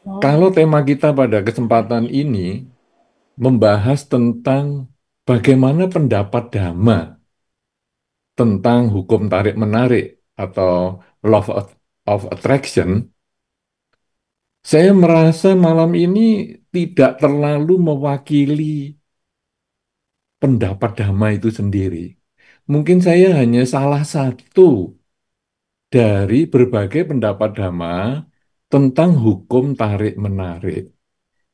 Kalau tema kita pada kesempatan ini membahas tentang bagaimana pendapat Dhamma tentang hukum tarik-menarik atau law of attraction, saya merasa malam ini tidak terlalu mewakili pendapat Dhamma itu sendiri. Mungkin saya hanya salah satu dari berbagai pendapat Dhamma tentang hukum tarik-menarik.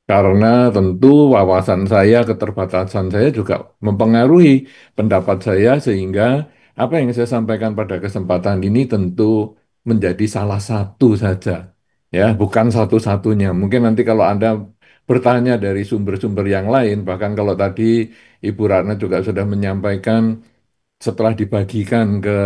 Karena tentu wawasan saya, keterbatasan saya juga mempengaruhi pendapat saya sehingga apa yang saya sampaikan pada kesempatan ini tentu menjadi salah satu saja. Ya, bukan satu-satunya. Mungkin nanti kalau Anda bertanya dari sumber-sumber yang lain, bahkan kalau tadi Ibu Ratna juga sudah menyampaikan setelah dibagikan ke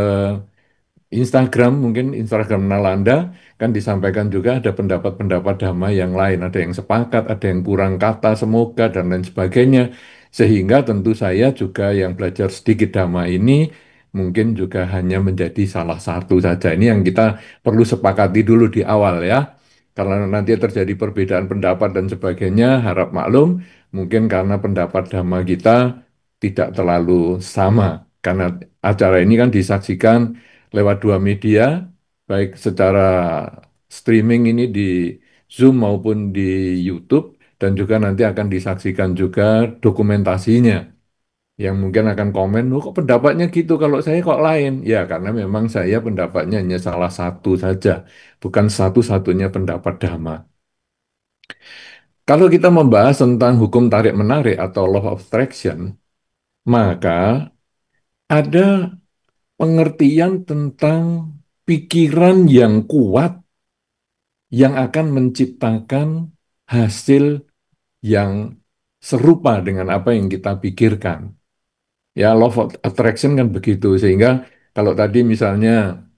Instagram, mungkin Instagram Nalanda kan disampaikan juga ada pendapat-pendapat Dhamma yang lain, ada yang sepakat, ada yang kurang kata, semoga dan lain sebagainya. Sehingga tentu saya juga yang belajar sedikit Dhamma ini mungkin juga hanya menjadi salah satu saja. Ini yang kita perlu sepakati dulu di awal ya. Karena nanti terjadi perbedaan pendapat dan sebagainya, harap maklum, mungkin karena pendapat Dhamma kita tidak terlalu sama. Karena acara ini kan disaksikan lewat dua media, baik secara streaming ini di Zoom maupun di YouTube, dan juga nanti akan disaksikan juga dokumentasinya, yang mungkin akan komen, "Oh, kok pendapatnya gitu, kalau saya kok lain?" Ya, karena memang saya pendapatnya hanya salah satu saja, bukan satu-satunya pendapat Dhamma. Kalau kita membahas tentang hukum tarik-menarik atau law of attraction, maka ada pengertian tentang pikiran yang kuat yang akan menciptakan hasil yang serupa dengan apa yang kita pikirkan. Ya, law of attraction kan begitu. Sehingga kalau tadi misalnya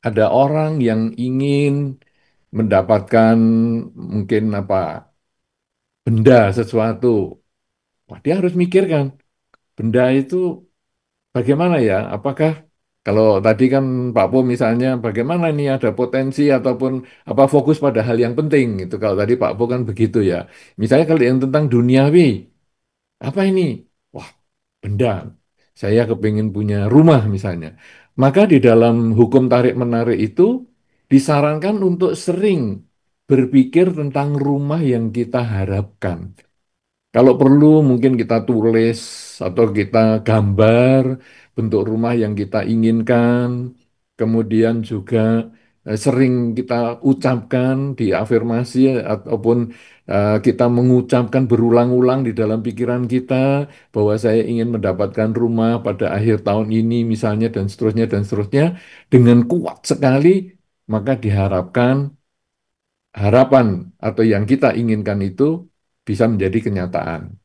ada orang yang ingin mendapatkan mungkin apa benda sesuatu, wah dia harus mikirkan benda itu bagaimana ya? Apakah kalau tadi kan Pak Po misalnya bagaimana ini ada potensi ataupun apa fokus pada hal yang penting itu kalau tadi Pak Po kan begitu ya. Misalnya kalau yang tentang duniawi, apa ini? Wah, benda. Saya kepingin punya rumah misalnya. Maka di dalam hukum tarik-menarik itu disarankan untuk sering berpikir tentang rumah yang kita harapkan. Kalau perlu mungkin kita tulis atau kita gambar bentuk rumah yang kita inginkan. Kemudian juga sering kita ucapkan di afirmasi ataupun kita mengucapkan berulang-ulang di dalam pikiran kita bahwa saya ingin mendapatkan rumah pada akhir tahun ini misalnya dan seterusnya dengan kuat sekali, maka diharapkan harapan atau yang kita inginkan itu bisa menjadi kenyataan.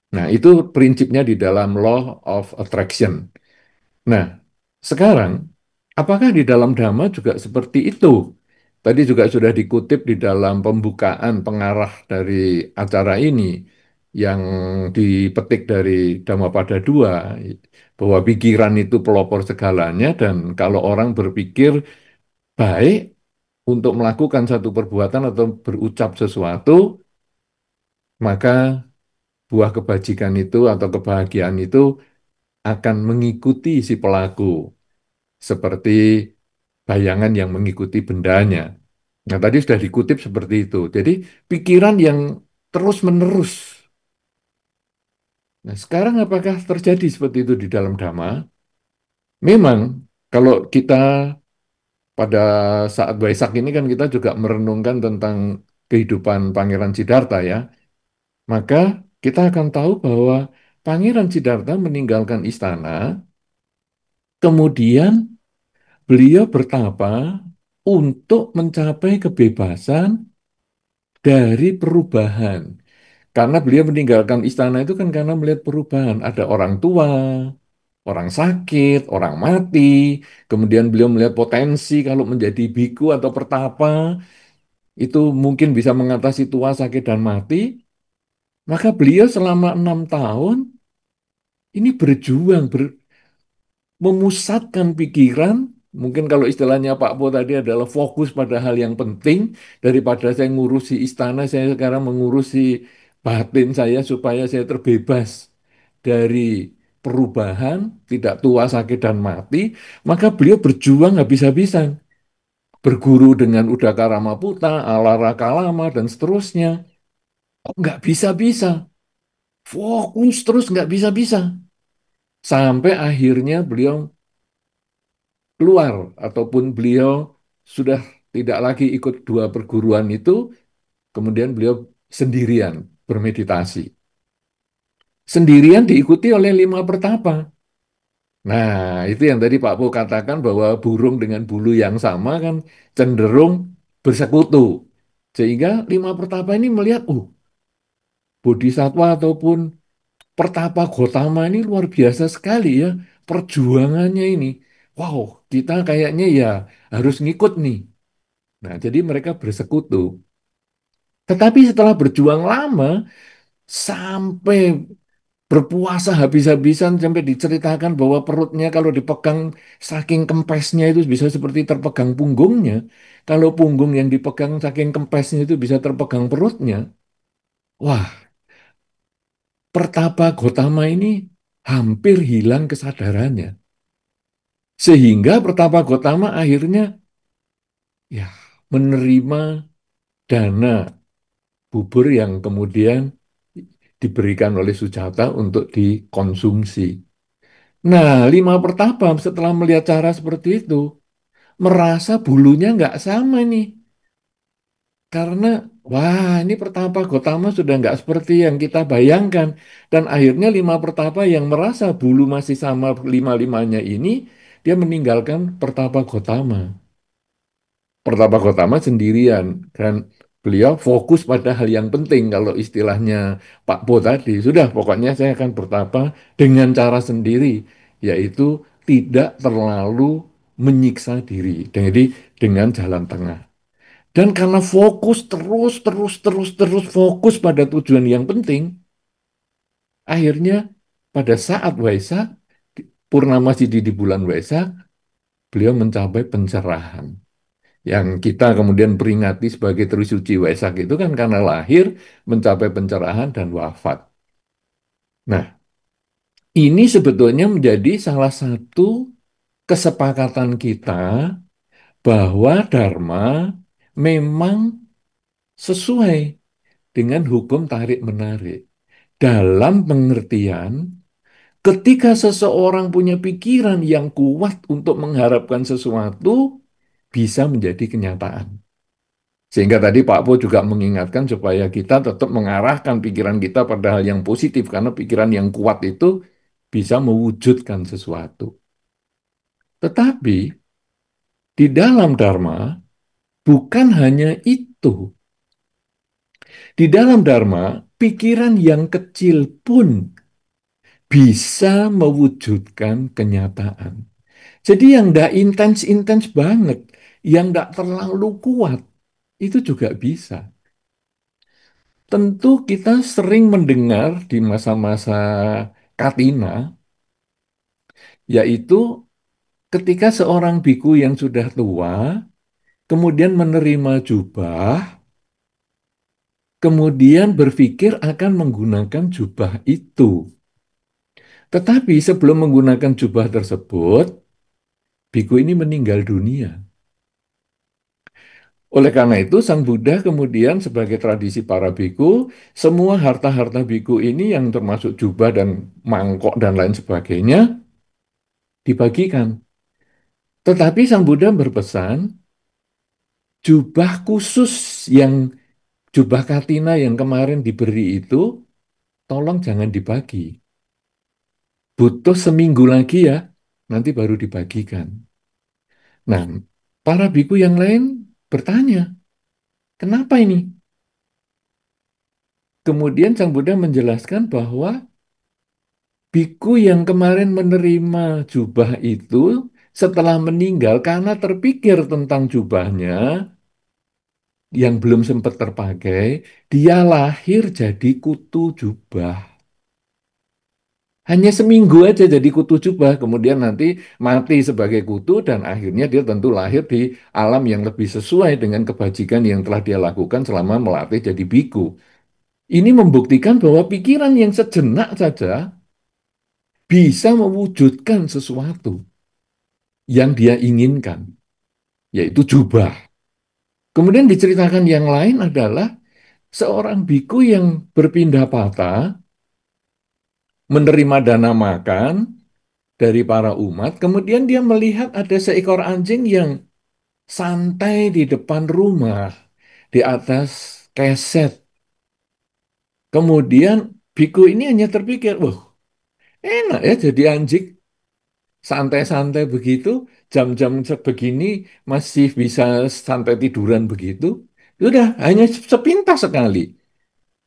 Nah, itu prinsipnya di dalam law of attraction. Nah, sekarang apakah di dalam Dhamma juga seperti itu? Tadi juga sudah dikutip di dalam pembukaan pengarah dari acara ini yang dipetik dari Dhammapada 2 bahwa pikiran itu pelopor segalanya dan kalau orang berpikir baik untuk melakukan satu perbuatan atau berucap sesuatu, maka buah kebajikan itu atau kebahagiaan itu akan mengikuti si pelaku, seperti bayangan yang mengikuti bendanya. Nah, tadi sudah dikutip seperti itu. Jadi, pikiran yang terus-menerus. Nah, sekarang apakah terjadi seperti itu di dalam Dhamma? Memang, kalau kita pada saat Waisak ini kan kita juga merenungkan tentang kehidupan Pangeran Siddhartha ya. Maka kita akan tahu bahwa Pangeran Siddhartha meninggalkan istana, kemudian beliau bertapa untuk mencapai kebebasan dari perubahan. Karena beliau meninggalkan istana itu kan karena melihat perubahan. Ada orang tua, orang sakit, orang mati. Kemudian beliau melihat potensi kalau menjadi biku atau pertapa, itu mungkin bisa mengatasi tua, sakit, dan mati. Maka beliau selama 6 tahun ini berjuang, memusatkan pikiran Mungkin kalau istilahnya Pak Po tadi adalah fokus pada hal yang penting daripada saya ngurusi istana, saya sekarang mengurusi batin saya supaya saya terbebas dari perubahan, tidak tua, sakit, dan mati. Maka beliau berjuang habis-habisan. Berguru dengan Udaka Ramaputa, Alara Kalama, dan seterusnya. Kok nggak bisa-bisa? Fokus terus nggak bisa-bisa. Sampai akhirnya beliau keluar ataupun beliau sudah tidak lagi ikut dua perguruan itu, kemudian beliau sendirian bermeditasi. Sendirian diikuti oleh lima pertapa. Nah, itu yang tadi Pak Po katakan bahwa burung dengan bulu yang sama kan cenderung bersekutu. Sehingga lima pertapa ini melihat, bodhisatwa ataupun pertapa Gotama ini luar biasa sekali ya perjuangannya ini. Wow, kita kayaknya ya harus ngikut nih. Nah, jadi mereka bersekutu. Tetapi setelah berjuang lama, sampai berpuasa habis-habisan, sampai diceritakan bahwa perutnya kalau dipegang saking kempesnya itu bisa seperti terpegang punggungnya. Kalau punggung yang dipegang saking kempesnya itu bisa terpegang perutnya. Wah, Pertapa Gotama ini hampir hilang kesadarannya. Sehingga Pertapa Gotama akhirnya ya menerima dana bubur yang kemudian diberikan oleh Sujata untuk dikonsumsi. Nah, lima pertapa setelah melihat cara seperti itu, merasa bulunya nggak sama nih. Karena, wah ini pertapa Gotama sudah nggak seperti yang kita bayangkan. Dan akhirnya lima pertapa yang merasa bulu masih sama lima-limanya ini, dia meninggalkan pertapa Gotama. Pertapa Gotama sendirian dan beliau fokus pada hal yang penting kalau istilahnya Pak Po tadi sudah pokoknya saya akan bertapa dengan cara sendiri yaitu tidak terlalu menyiksa diri jadi dengan jalan tengah dan karena fokus terus fokus pada tujuan yang penting akhirnya pada saat Waisak Purnama Sidhi di bulan Waisak beliau mencapai pencerahan yang kita kemudian peringati sebagai Trisuci Waisak itu kan karena lahir, mencapai pencerahan, dan wafat. Nah, ini sebetulnya menjadi salah satu kesepakatan kita bahwa Dharma memang sesuai dengan hukum tarik-menarik. Dalam pengertian, ketika seseorang punya pikiran yang kuat untuk mengharapkan sesuatu, bisa menjadi kenyataan. Sehingga tadi Pak Po juga mengingatkan supaya kita tetap mengarahkan pikiran kita pada hal yang positif, karena pikiran yang kuat itu bisa mewujudkan sesuatu. Tetapi di dalam Dharma bukan hanya itu. Di dalam Dharma, pikiran yang kecil pun bisa mewujudkan kenyataan. Jadi yang tidak intens-intens banget, yang tidak terlalu kuat, itu juga bisa. Tentu kita sering mendengar di masa-masa Katina, yaitu ketika seorang biku yang sudah tua, kemudian menerima jubah, kemudian berpikir akan menggunakan jubah itu. Tetapi sebelum menggunakan jubah tersebut, biku ini meninggal dunia. Oleh karena itu, Sang Buddha kemudian sebagai tradisi para biku, semua harta-harta biku ini yang termasuk jubah dan mangkok dan lain sebagainya, dibagikan. Tetapi Sang Buddha berpesan, jubah khusus yang jubah katina yang kemarin diberi itu, tolong jangan dibagi. Butuh seminggu lagi ya, nanti baru dibagikan. Nah, para biku yang lain bertanya, kenapa ini? Kemudian Sang Buddha menjelaskan bahwa biku yang kemarin menerima jubah itu setelah meninggal karena terpikir tentang jubahnya, yang belum sempat terpakai, dia lahir jadi kutu jubah. Hanya seminggu aja jadi kutu jubah, kemudian nanti mati sebagai kutu dan akhirnya dia tentu lahir di alam yang lebih sesuai dengan kebajikan yang telah dia lakukan selama melatih jadi biku. Ini membuktikan bahwa pikiran yang sejenak saja bisa mewujudkan sesuatu yang dia inginkan, yaitu jubah. Kemudian diceritakan yang lain adalah seorang biku yang berpindah patah, menerima dana makan dari para umat, kemudian dia melihat ada seekor anjing yang santai di depan rumah, di atas keset. Kemudian biku ini hanya terpikir, wah enak ya jadi anjing, santai-santai begitu, jam-jam sebegini masih bisa santai tiduran begitu. Sudah, hanya sepintas sekali.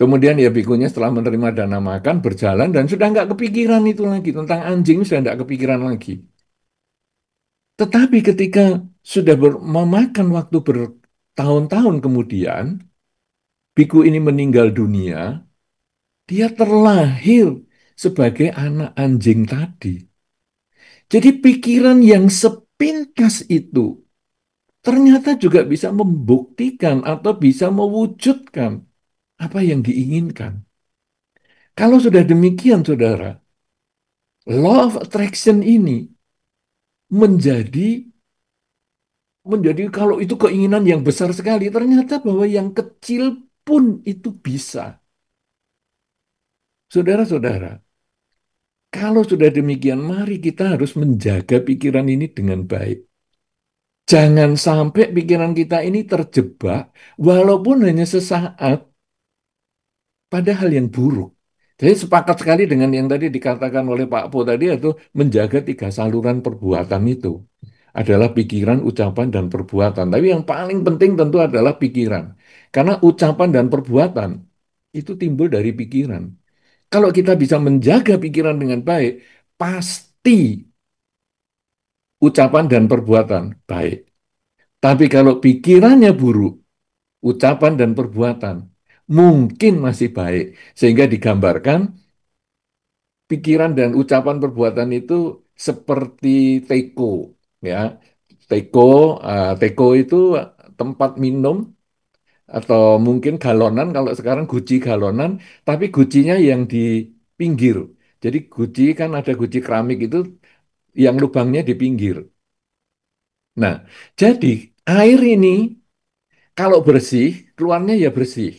Kemudian ya bikunya setelah menerima dana makan berjalan dan sudah nggak kepikiran itu lagi tentang anjing sudah nggak kepikiran lagi. Tetapi ketika sudah memakan waktu bertahun-tahun kemudian, biku ini meninggal dunia, dia terlahir sebagai anak anjing tadi. Jadi pikiran yang sepintas itu ternyata juga bisa membuktikan atau bisa mewujudkan apa yang diinginkan. Kalau sudah demikian, saudara, law of attraction ini menjadi menjadi kalau itu keinginan yang besar sekali, ternyata bahwa yang kecil pun itu bisa. Saudara-saudara, kalau sudah demikian, mari kita harus menjaga pikiran ini dengan baik. Jangan sampai pikiran kita ini terjebak, walaupun hanya sesaat, pada hal yang buruk. Jadi sepakat sekali dengan yang tadi dikatakan oleh Pak Po tadi, yaitu menjaga tiga saluran perbuatan itu. Adalah pikiran, ucapan, dan perbuatan. Tapi yang paling penting tentu adalah pikiran. Karena ucapan dan perbuatan itu timbul dari pikiran. Kalau kita bisa menjaga pikiran dengan baik, pasti ucapan dan perbuatan baik. Tapi kalau pikirannya buruk, ucapan dan perbuatan mungkin masih baik. Sehingga digambarkan pikiran dan ucapan perbuatan itu seperti teko, ya. Teko, teko itu tempat minum atau mungkin galonan kalau sekarang guci galonan, tapi gucinya yang di pinggir. Jadi guci kan ada guci keramik itu yang lubangnya di pinggir. Nah, jadi air ini kalau bersih, keluarnya ya bersih.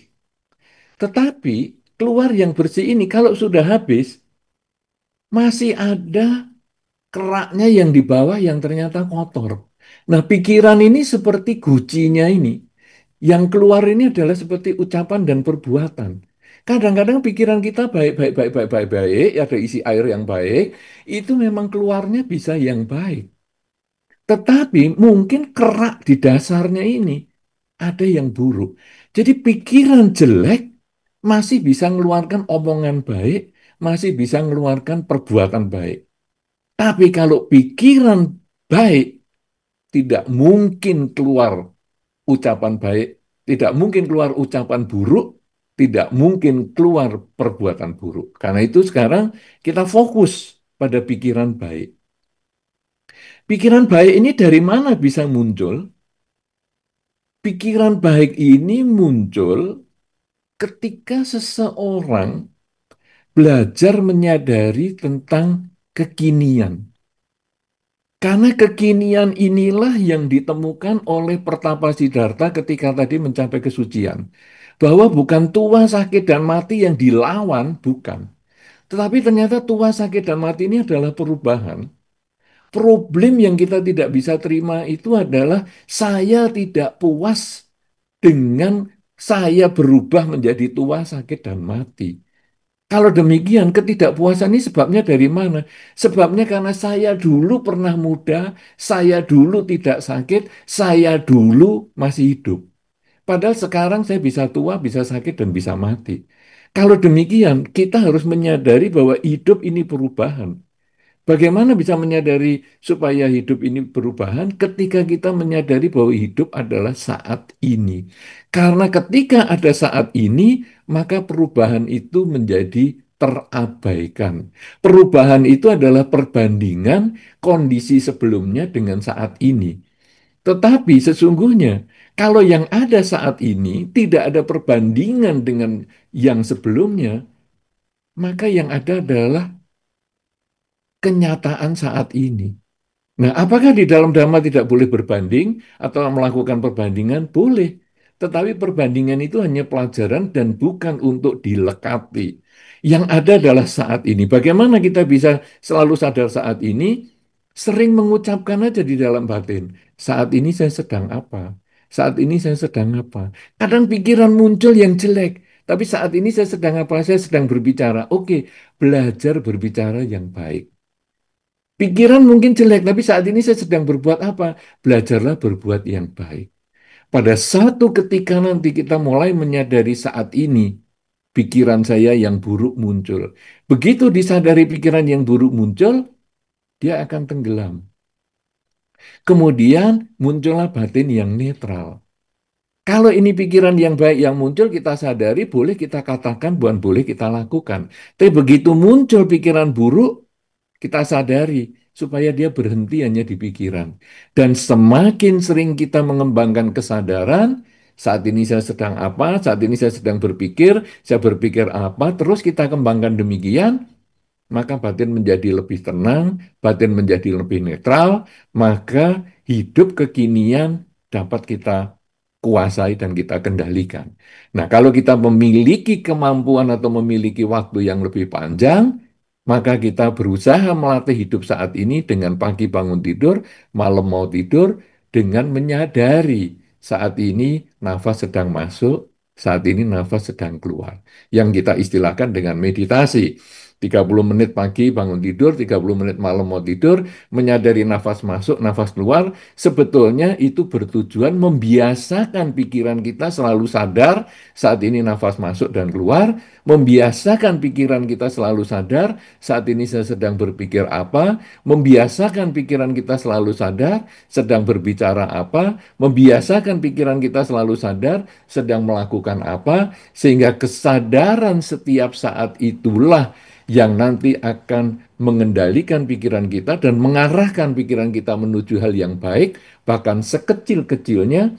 Tetapi keluar yang bersih ini kalau sudah habis, masih ada keraknya yang di bawah yang ternyata kotor. Nah, pikiran ini seperti gucinya ini. Yang keluar ini adalah seperti ucapan dan perbuatan. Kadang-kadang pikiran kita baik, baik, baik, baik, baik, baik, ada isi air yang baik, itu memang keluarnya bisa yang baik. Tetapi mungkin kerak di dasarnya ini ada yang buruk. Jadi pikiran jelek masih bisa mengeluarkan omongan baik, masih bisa mengeluarkan perbuatan baik. Tapi kalau pikiran baik, tidak mungkin keluar ucapan baik, tidak mungkin keluar ucapan buruk, tidak mungkin keluar perbuatan buruk. Karena itu sekarang kita fokus pada pikiran baik. Pikiran baik ini dari mana bisa muncul? Pikiran baik ini muncul ketika seseorang belajar menyadari tentang kekinian. Karena kekinian inilah yang ditemukan oleh Pertapa Siddhartha ketika tadi mencapai kesucian. Bahwa bukan tua, sakit, dan mati yang dilawan, bukan. Tetapi ternyata tua, sakit, dan mati ini adalah perubahan. Problem yang kita tidak bisa terima itu adalah saya tidak puas dengan saya berubah menjadi tua, sakit, dan mati. Kalau demikian, ketidakpuasan ini sebabnya dari mana? Sebabnya karena saya dulu pernah muda, saya dulu tidak sakit, saya dulu masih hidup. Padahal sekarang saya bisa tua, bisa sakit, dan bisa mati. Kalau demikian, kita harus menyadari bahwa hidup ini perubahan. Bagaimana bisa menyadari supaya hidup ini perubahan ketika kita menyadari bahwa hidup adalah saat ini. Karena ketika ada saat ini, maka perubahan itu menjadi terabaikan. Perubahan itu adalah perbandingan kondisi sebelumnya dengan saat ini. Tetapi sesungguhnya, kalau yang ada saat ini tidak ada perbandingan dengan yang sebelumnya, maka yang ada adalah kenyataan saat ini. Nah, apakah di dalam Dhamma tidak boleh berbanding atau melakukan perbandingan? Boleh. Tetapi perbandingan itu hanya pelajaran dan bukan untuk dilekati. Yang ada adalah saat ini. Bagaimana kita bisa selalu sadar saat ini? Sering mengucapkan aja di dalam batin. Saat ini saya sedang apa? Saat ini saya sedang apa? Kadang pikiran muncul yang jelek. Tapi saat ini saya sedang apa? Saya sedang berbicara. Oke, belajar berbicara yang baik. Pikiran mungkin jelek, tapi saat ini saya sedang berbuat apa? Belajarlah berbuat yang baik. Pada satu ketika nanti kita mulai menyadari saat ini, pikiran saya yang buruk muncul. Begitu disadari pikiran yang buruk muncul, dia akan tenggelam. Kemudian muncullah batin yang netral. Kalau ini pikiran yang baik yang muncul, kita sadari, boleh kita katakan, bukan boleh kita lakukan. Tapi begitu muncul pikiran buruk, kita sadari supaya dia berhenti hanya di pikiran. Dan semakin sering kita mengembangkan kesadaran, saat ini saya sedang apa, saat ini saya berpikir apa, terus kita kembangkan demikian, maka batin menjadi lebih tenang, batin menjadi lebih netral, maka hidup kekinian dapat kita kuasai dan kita kendalikan. Nah, kalau kita memiliki kemampuan atau memiliki waktu yang lebih panjang, maka kita berusaha melatih hidup saat ini dengan pagi bangun tidur, malam mau tidur, dengan menyadari saat ini nafas sedang masuk, saat ini nafas sedang keluar. Yang kita istilahkan dengan meditasi. 30 menit pagi bangun tidur, 30 menit malam mau tidur, menyadari nafas masuk, nafas keluar, sebetulnya itu bertujuan membiasakan pikiran kita selalu sadar saat ini nafas masuk dan keluar, membiasakan pikiran kita selalu sadar saat ini saya sedang berpikir apa, membiasakan pikiran kita selalu sadar sedang berbicara apa, membiasakan pikiran kita selalu sadar sedang melakukan apa, sehingga kesadaran setiap saat itulah yang nanti akan mengendalikan pikiran kita dan mengarahkan pikiran kita menuju hal yang baik, bahkan sekecil-kecilnya,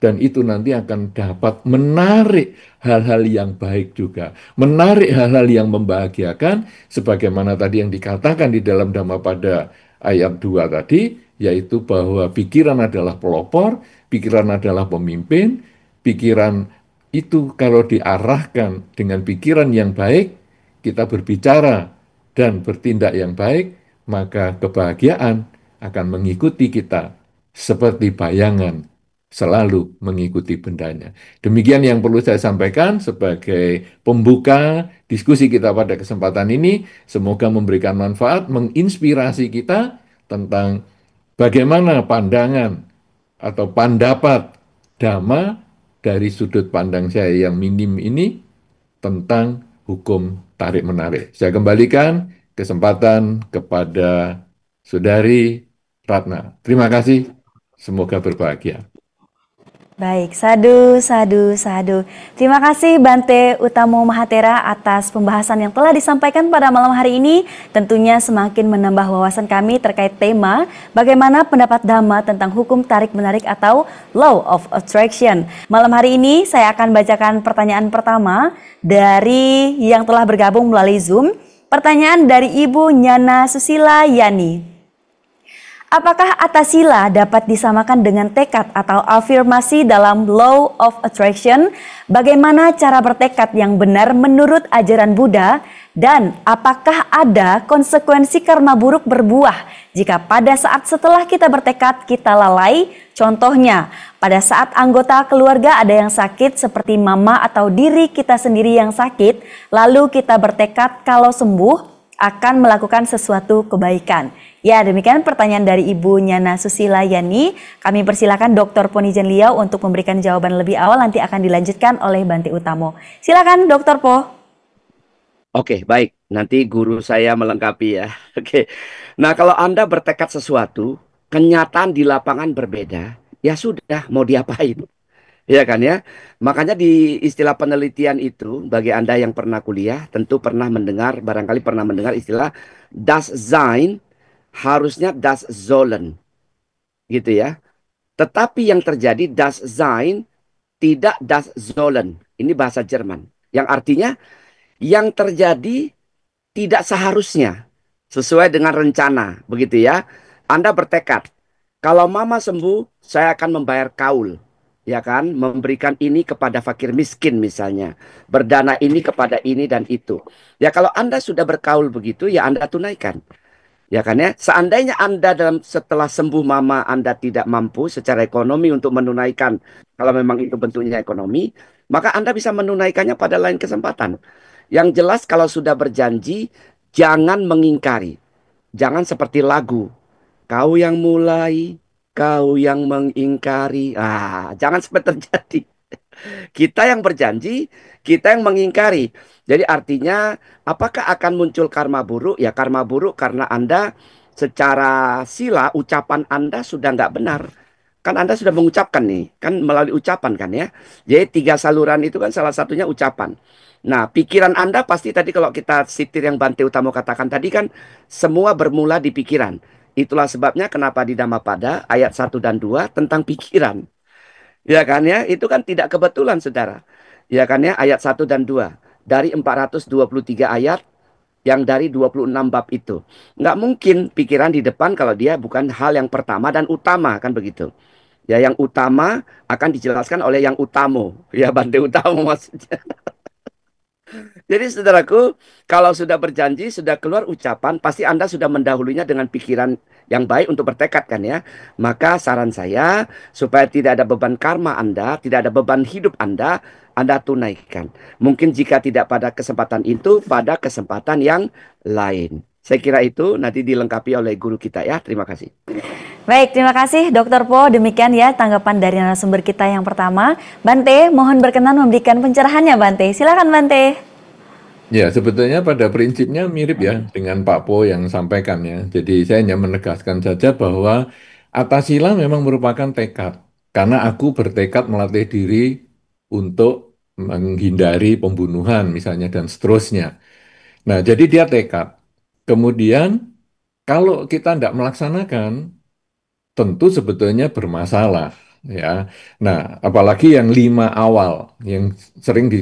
dan itu nanti akan dapat menarik hal-hal yang baik juga, menarik hal-hal yang membahagiakan, sebagaimana tadi yang dikatakan di dalam Dhammapada ayat 2 tadi, yaitu bahwa pikiran adalah pelopor, pikiran adalah pemimpin, pikiran itu kalau diarahkan dengan pikiran yang baik, kita berbicara dan bertindak yang baik, maka kebahagiaan akan mengikuti kita seperti bayangan selalu mengikuti bendanya. Demikian yang perlu saya sampaikan sebagai pembuka diskusi kita pada kesempatan ini. Semoga memberikan manfaat, menginspirasi kita tentang bagaimana pandangan atau pendapat Dhamma dari sudut pandang saya yang minim ini tentang hukum tarik-menarik. Saya kembalikan kesempatan kepada Saudari Ratna. Terima kasih. Semoga berbahagia. Baik, sadu, sadu, sadu. Terima kasih Bante Utamo Mahatera atas pembahasan yang telah disampaikan pada malam hari ini. Tentunya semakin menambah wawasan kami terkait tema bagaimana pendapat Dhamma tentang hukum tarik-menarik atau Law of Attraction. Malam hari ini saya akan bacakan pertanyaan pertama dari yang telah bergabung melalui Zoom. Pertanyaan dari Ibu Nyana Susila Yani. Apakah atasila dapat disamakan dengan tekad atau afirmasi dalam Law of Attraction? Bagaimana cara bertekad yang benar menurut ajaran Buddha? Dan apakah ada konsekuensi karma buruk berbuah jika pada saat setelah kita bertekad kita lalai? Contohnya, pada saat anggota keluarga ada yang sakit seperti mama atau diri kita sendiri yang sakit, lalu kita bertekad kalau sembuh akan melakukan sesuatu kebaikan. Ya, demikian pertanyaan dari Ibu Nyana Susila Yani. Kami persilakan Dr. Ponijan Liao untuk memberikan jawaban lebih awal, nanti akan dilanjutkan oleh Bante Utamo. Silakan Dr. Po. Oke, baik. Nanti guru saya melengkapi ya. Oke. Nah, kalau Anda bertekad sesuatu, kenyataan di lapangan berbeda, ya sudah, mau diapain? Iya kan ya? Makanya di istilah penelitian itu, bagi Anda yang pernah kuliah, tentu pernah mendengar, barangkali pernah mendengar istilah das Sein, harusnya das Sollen, gitu ya. Tetapi yang terjadi das Sein, tidak das Sollen. Ini bahasa Jerman. Yang artinya, yang terjadi tidak seharusnya sesuai dengan rencana, begitu ya. Anda bertekad, kalau mama sembuh, saya akan membayar kaul, ya kan? Memberikan ini kepada fakir miskin misalnya, berdana ini kepada ini dan itu. Ya kalau Anda sudah berkaul begitu, ya Anda tunaikan. Ya kan ya, seandainya Anda setelah sembuh mama Anda tidak mampu secara ekonomi untuk menunaikan, kalau memang itu bentuknya ekonomi, maka Anda bisa menunaikannya pada lain kesempatan. Yang jelas kalau sudah berjanji, jangan mengingkari. Jangan seperti lagu. Kau yang mulai, kau yang mengingkari. Jangan sampai terjadi. Kita yang berjanji, kita yang mengingkari. Jadi artinya, apakah akan muncul karma buruk? Ya karma buruk karena Anda secara sila, ucapan Anda sudah nggak benar. Kan Anda sudah mengucapkan nih, kan melalui ucapan kan ya. Jadi tiga saluran itu kan salah satunya ucapan. Nah, pikiran Anda pasti tadi kalau kita sitir yang Bante Utamo katakan tadi kan semua bermula di pikiran. Itulah sebabnya kenapa di Dhammapada ayat 1 dan 2 tentang pikiran. Ya kan ya, itu kan tidak kebetulan saudara. Ya kan ya, ayat 1 dan 2. Dari 423 ayat yang dari 26 bab itu. Nggak mungkin pikiran di depan kalau dia bukan hal yang pertama dan utama, kan begitu. Ya, yang utama akan dijelaskan oleh yang utamo. Ya, Bante Utamo maksudnya. Jadi saudaraku, kalau sudah berjanji, sudah keluar ucapan, pasti Anda sudah mendahulunya dengan pikiran yang baik untuk bertekad kan ya. Maka saran saya, supaya tidak ada beban karma Anda, tidak ada beban hidup Anda tunaikan. Mungkin jika tidak pada kesempatan itu, pada kesempatan yang lain. Saya kira itu nanti dilengkapi oleh guru kita ya. Terima kasih. Baik, terima kasih Dr. Po. Demikian ya tanggapan dari narasumber kita yang pertama. Bante, mohon berkenan memberikan pencerahannya Bante. Silakan Bante. Ya, sebetulnya pada prinsipnya mirip ya dengan Pak Po yang sampaikan ya. Jadi saya hanya menegaskan saja bahwa atasila memang merupakan tekad. Karena aku bertekad melatih diri untuk menghindari pembunuhan misalnya dan seterusnya. Nah, jadi dia tekad. Kemudian kalau kita tidak melaksanakan, tentu sebetulnya bermasalah ya. Nah, apalagi yang 5 awal yang sering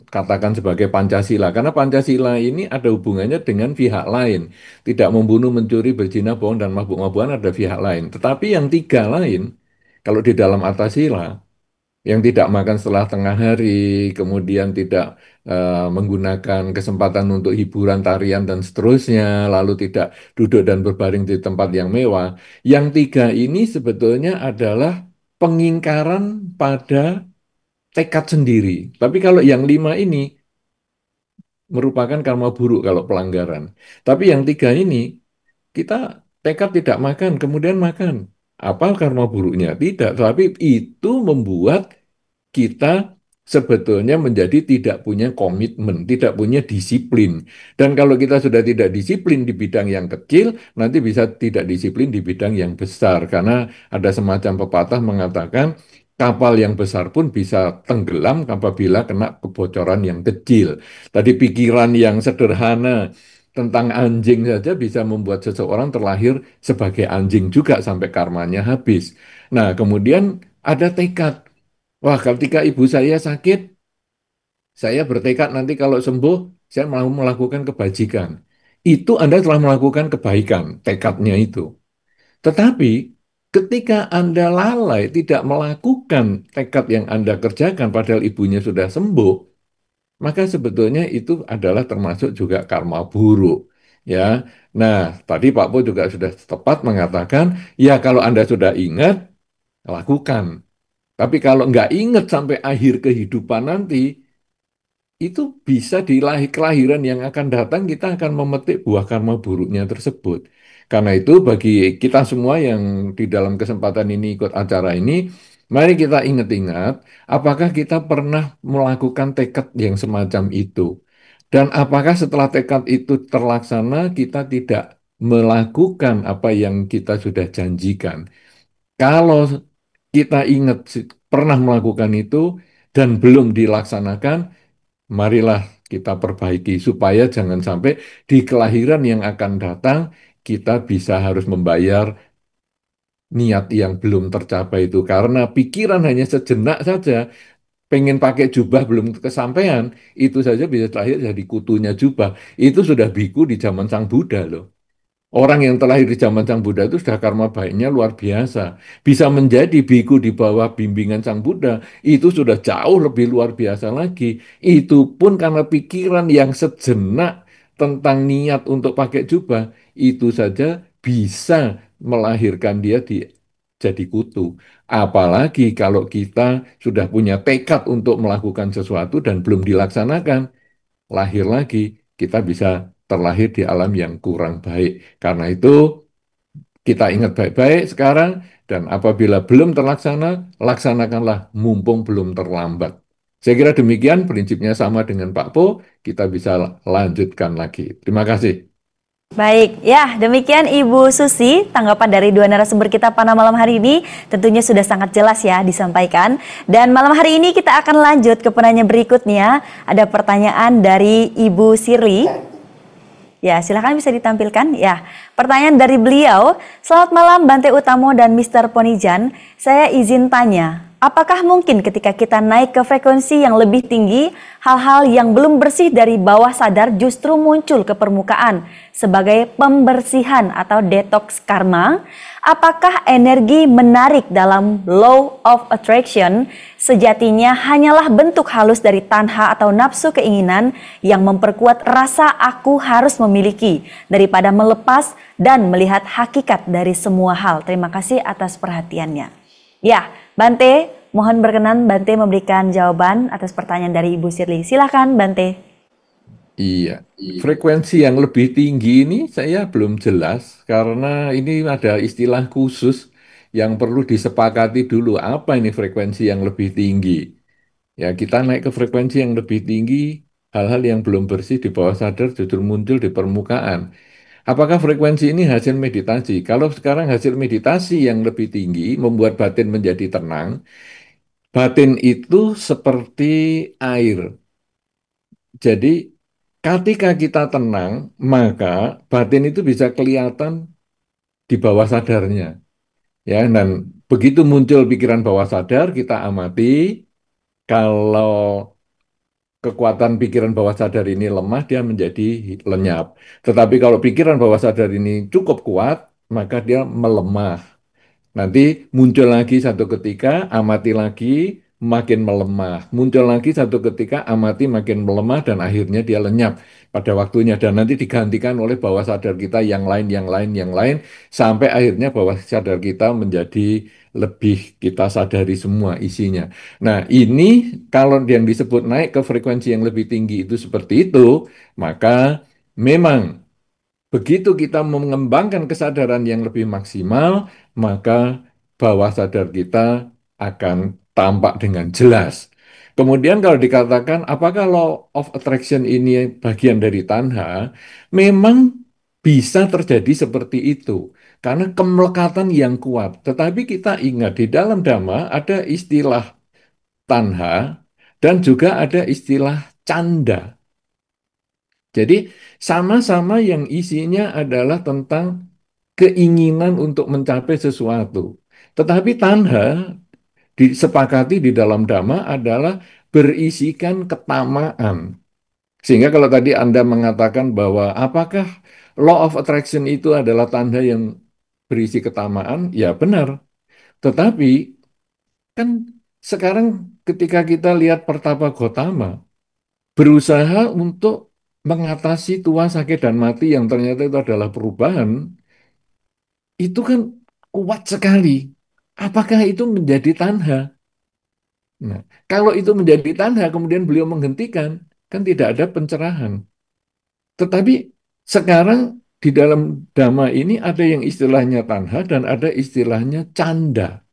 katakan sebagai Pancasila, karena Pancasila ini ada hubungannya dengan pihak lain, tidak membunuh, mencuri, berzina, bohong dan mabuk-mabukan ada pihak lain. Tetapi yang 3 lain, kalau di dalam Atasila yang tidak makan setelah tengah hari, kemudian tidak menggunakan kesempatan untuk hiburan, tarian, dan seterusnya, lalu tidak duduk dan berbaring di tempat yang mewah. Yang 3 ini sebetulnya adalah pengingkaran pada tekad sendiri. Tapi kalau yang 5 ini merupakan karma buruk kalau pelanggaran. Tapi yang 3 ini, kita tekad tidak makan, kemudian makan. Apa karma buruknya? Tidak, tapi itu membuat kita sebetulnya menjadi tidak punya komitmen, tidak punya disiplin. Dan kalau kita sudah tidak disiplin di bidang yang kecil, nanti bisa tidak disiplin di bidang yang besar. Karena ada semacam pepatah mengatakan kapal yang besar pun bisa tenggelam apabila kena kebocoran yang kecil. Tadi pikiran yang sederhana tentang anjing saja bisa membuat seseorang terlahir sebagai anjing juga sampai karmanya habis. Nah, kemudian ada tekad. Wah, ketika ibu saya sakit, saya bertekad nanti kalau sembuh, saya mau melakukan kebajikan. Itu Anda telah melakukan kebaikan, tekadnya itu. Tetapi ketika Anda lalai, tidak melakukan tekad yang Anda kerjakan, padahal ibunya sudah sembuh, maka sebetulnya itu adalah termasuk juga karma buruk. Ya, nah tadi Pak Po juga sudah tepat mengatakan, ya kalau Anda sudah ingat, lakukan. Tapi kalau nggak ingat sampai akhir kehidupan nanti, itu bisa di kelahiran yang akan datang kita akan memetik buah karma buruknya tersebut. Karena itu bagi kita semua yang di dalam kesempatan ini ikut acara ini, mari kita ingat-ingat apakah kita pernah melakukan tekad yang semacam itu. Dan apakah setelah tekad itu terlaksana kita tidak melakukan apa yang kita sudah janjikan. Kalau kita ingat pernah melakukan itu dan belum dilaksanakan, marilah kita perbaiki supaya jangan sampai di kelahiran yang akan datang kita bisa harus membayar niat yang belum tercapai itu karena pikiran hanya sejenak saja pengen pakai jubah belum kesampaian itu saja bisa lahir jadi kutunya jubah itu sudah biku di zaman Sang Buddha loh. Orang yang terlahir di zaman Sang Buddha itu sudah karma baiknya luar biasa. Bisa menjadi biku di bawah bimbingan Sang Buddha, itu sudah jauh lebih luar biasa lagi. Itu pun karena pikiran yang sejenak tentang niat untuk pakai jubah, itu saja bisa melahirkan dia jadi kutu. Apalagi kalau kita sudah punya tekad untuk melakukan sesuatu dan belum dilaksanakan, lahir lagi, kita bisa terlahir di alam yang kurang baik. Karena itu, kita ingat baik-baik sekarang, dan apabila belum terlaksana, laksanakanlah mumpung belum terlambat. Saya kira demikian, prinsipnya sama dengan Pak Po, kita bisa lanjutkan lagi. Terima kasih. Baik, ya demikian Ibu Susi, tanggapan dari dua narasumber kita pada malam hari ini tentunya sudah sangat jelas ya disampaikan. Dan malam hari ini kita akan lanjut ke penanya berikutnya. Ada pertanyaan dari Ibu Sirli. Ya, silakan bisa ditampilkan. Ya, pertanyaan dari beliau. Selamat malam Bante Utamo dan Mr. Ponijan. Saya izin tanya, apakah mungkin ketika kita naik ke frekuensi yang lebih tinggi, hal-hal yang belum bersih dari bawah sadar justru muncul ke permukaan sebagai pembersihan atau detox karma? Apakah energi menarik dalam law of attraction sejatinya hanyalah bentuk halus dari tanha atau nafsu keinginan yang memperkuat rasa aku harus memiliki daripada melepas dan melihat hakikat dari semua hal? Terima kasih atas perhatiannya. Ya, Bante, mohon berkenan Bante memberikan jawaban atas pertanyaan dari Ibu Sirli. Silakan Bante. Iya, frekuensi yang lebih tinggi ini saya belum jelas karena ini ada istilah khusus yang perlu disepakati dulu. Apa ini frekuensi yang lebih tinggi? Ya, kita naik ke frekuensi yang lebih tinggi, hal-hal yang belum bersih di bawah sadar justru muncul di permukaan. Apakah frekuensi ini hasil meditasi? Kalau sekarang hasil meditasi yang lebih tinggi membuat batin menjadi tenang, batin itu seperti air. Jadi, ketika kita tenang, maka batin itu bisa kelihatan di bawah sadarnya. Ya, dan begitu muncul pikiran bawah sadar, kita amati kalau kekuatan pikiran bawah sadar ini lemah, dia menjadi lenyap. Tetapi kalau pikiran bawah sadar ini cukup kuat, maka dia melemah. Nanti muncul lagi satu ketika, amati lagi, makin melemah. Muncul lagi satu ketika, amati makin melemah, dan akhirnya dia lenyap pada waktunya. Dan nanti digantikan oleh bawah sadar kita yang lain, yang lain, yang lain, sampai akhirnya bawah sadar kita menjadi lebih kita sadari semua isinya. Nah, ini kalau yang disebut naik ke frekuensi yang lebih tinggi itu seperti itu, maka memang begitu kita mengembangkan kesadaran yang lebih maksimal, maka bawah sadar kita akan tampak dengan jelas. Kemudian kalau dikatakan apakah law of attraction ini bagian dari tanha, memang bisa terjadi seperti itu karena kemelekatan yang kuat. Tetapi kita ingat di dalam Dhamma ada istilah tanha dan juga ada istilah canda. Jadi sama-sama yang isinya adalah tentang keinginan untuk mencapai sesuatu. Tetapi tanha disepakati di dalam Dhamma adalah berisikan ketamaan. Sehingga kalau tadi Anda mengatakan bahwa apakah law of attraction itu adalah tanda yang berisi ketamaan, ya benar. Tetapi kan sekarang ketika kita lihat Pertapa Gotama, berusaha untuk mengatasi tua, sakit, dan mati yang ternyata itu adalah perubahan, itu kan kuat sekali. Apakah itu menjadi tanha? Nah, kalau itu menjadi tanha, kemudian beliau menghentikan, kan tidak ada pencerahan. Tetapi sekarang di dalam Dhamma ini ada yang istilahnya tanha dan ada istilahnya canda.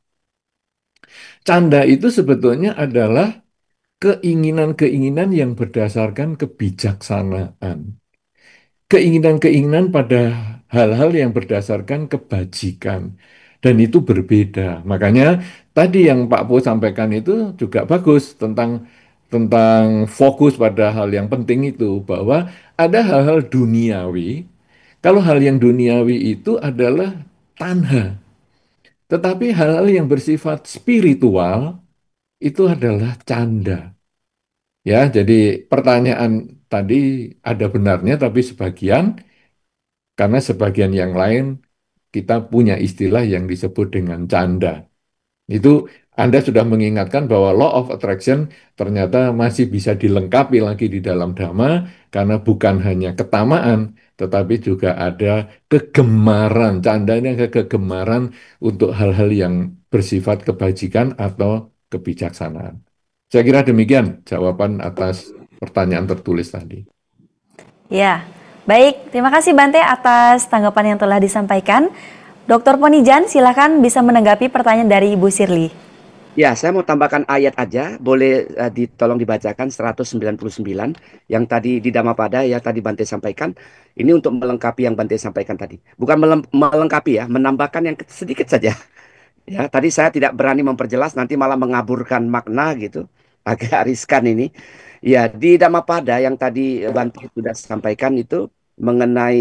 Canda itu sebetulnya adalah keinginan-keinginan yang berdasarkan kebijaksanaan. Keinginan-keinginan pada hal-hal yang berdasarkan kebajikan. dan itu berbeda. Makanya tadi yang Pak Po sampaikan itu juga bagus tentang tentang fokus pada hal yang penting itu bahwa ada hal-hal duniawi. Kalau hal yang duniawi itu adalah tanha, tetapi hal-hal yang bersifat spiritual itu adalah canda. Ya, jadi pertanyaan tadi ada benarnya, tapi sebagian, karena sebagian yang lain kita punya istilah yang disebut dengan canda. Itu Anda sudah mengingatkan bahwa law of attraction ternyata masih bisa dilengkapi lagi di dalam Dhamma karena bukan hanya ketamaan, tetapi juga ada kegemaran. Candanya ke kegemaran untuk hal-hal yang bersifat kebajikan atau kebijaksanaan. Saya kira demikian jawaban atas pertanyaan tertulis tadi. Ya, baik. Terima kasih Bante atas tanggapan yang telah disampaikan. Dr. Ponijan, silakan bisa menanggapi pertanyaan dari Ibu Sirli. Ya, saya mau tambahkan ayat aja, boleh tolong dibacakan 199 yang tadi di Dhammapada ya tadi Bante sampaikan. Ini untuk melengkapi yang Bante sampaikan tadi. Bukan melengkapi ya, menambahkan yang sedikit saja. Ya, tadi saya tidak berani memperjelas nanti malah mengaburkan makna gitu. Agak riskan ini. Ya, di Dhammapada yang tadi Bante sudah sampaikan itu mengenai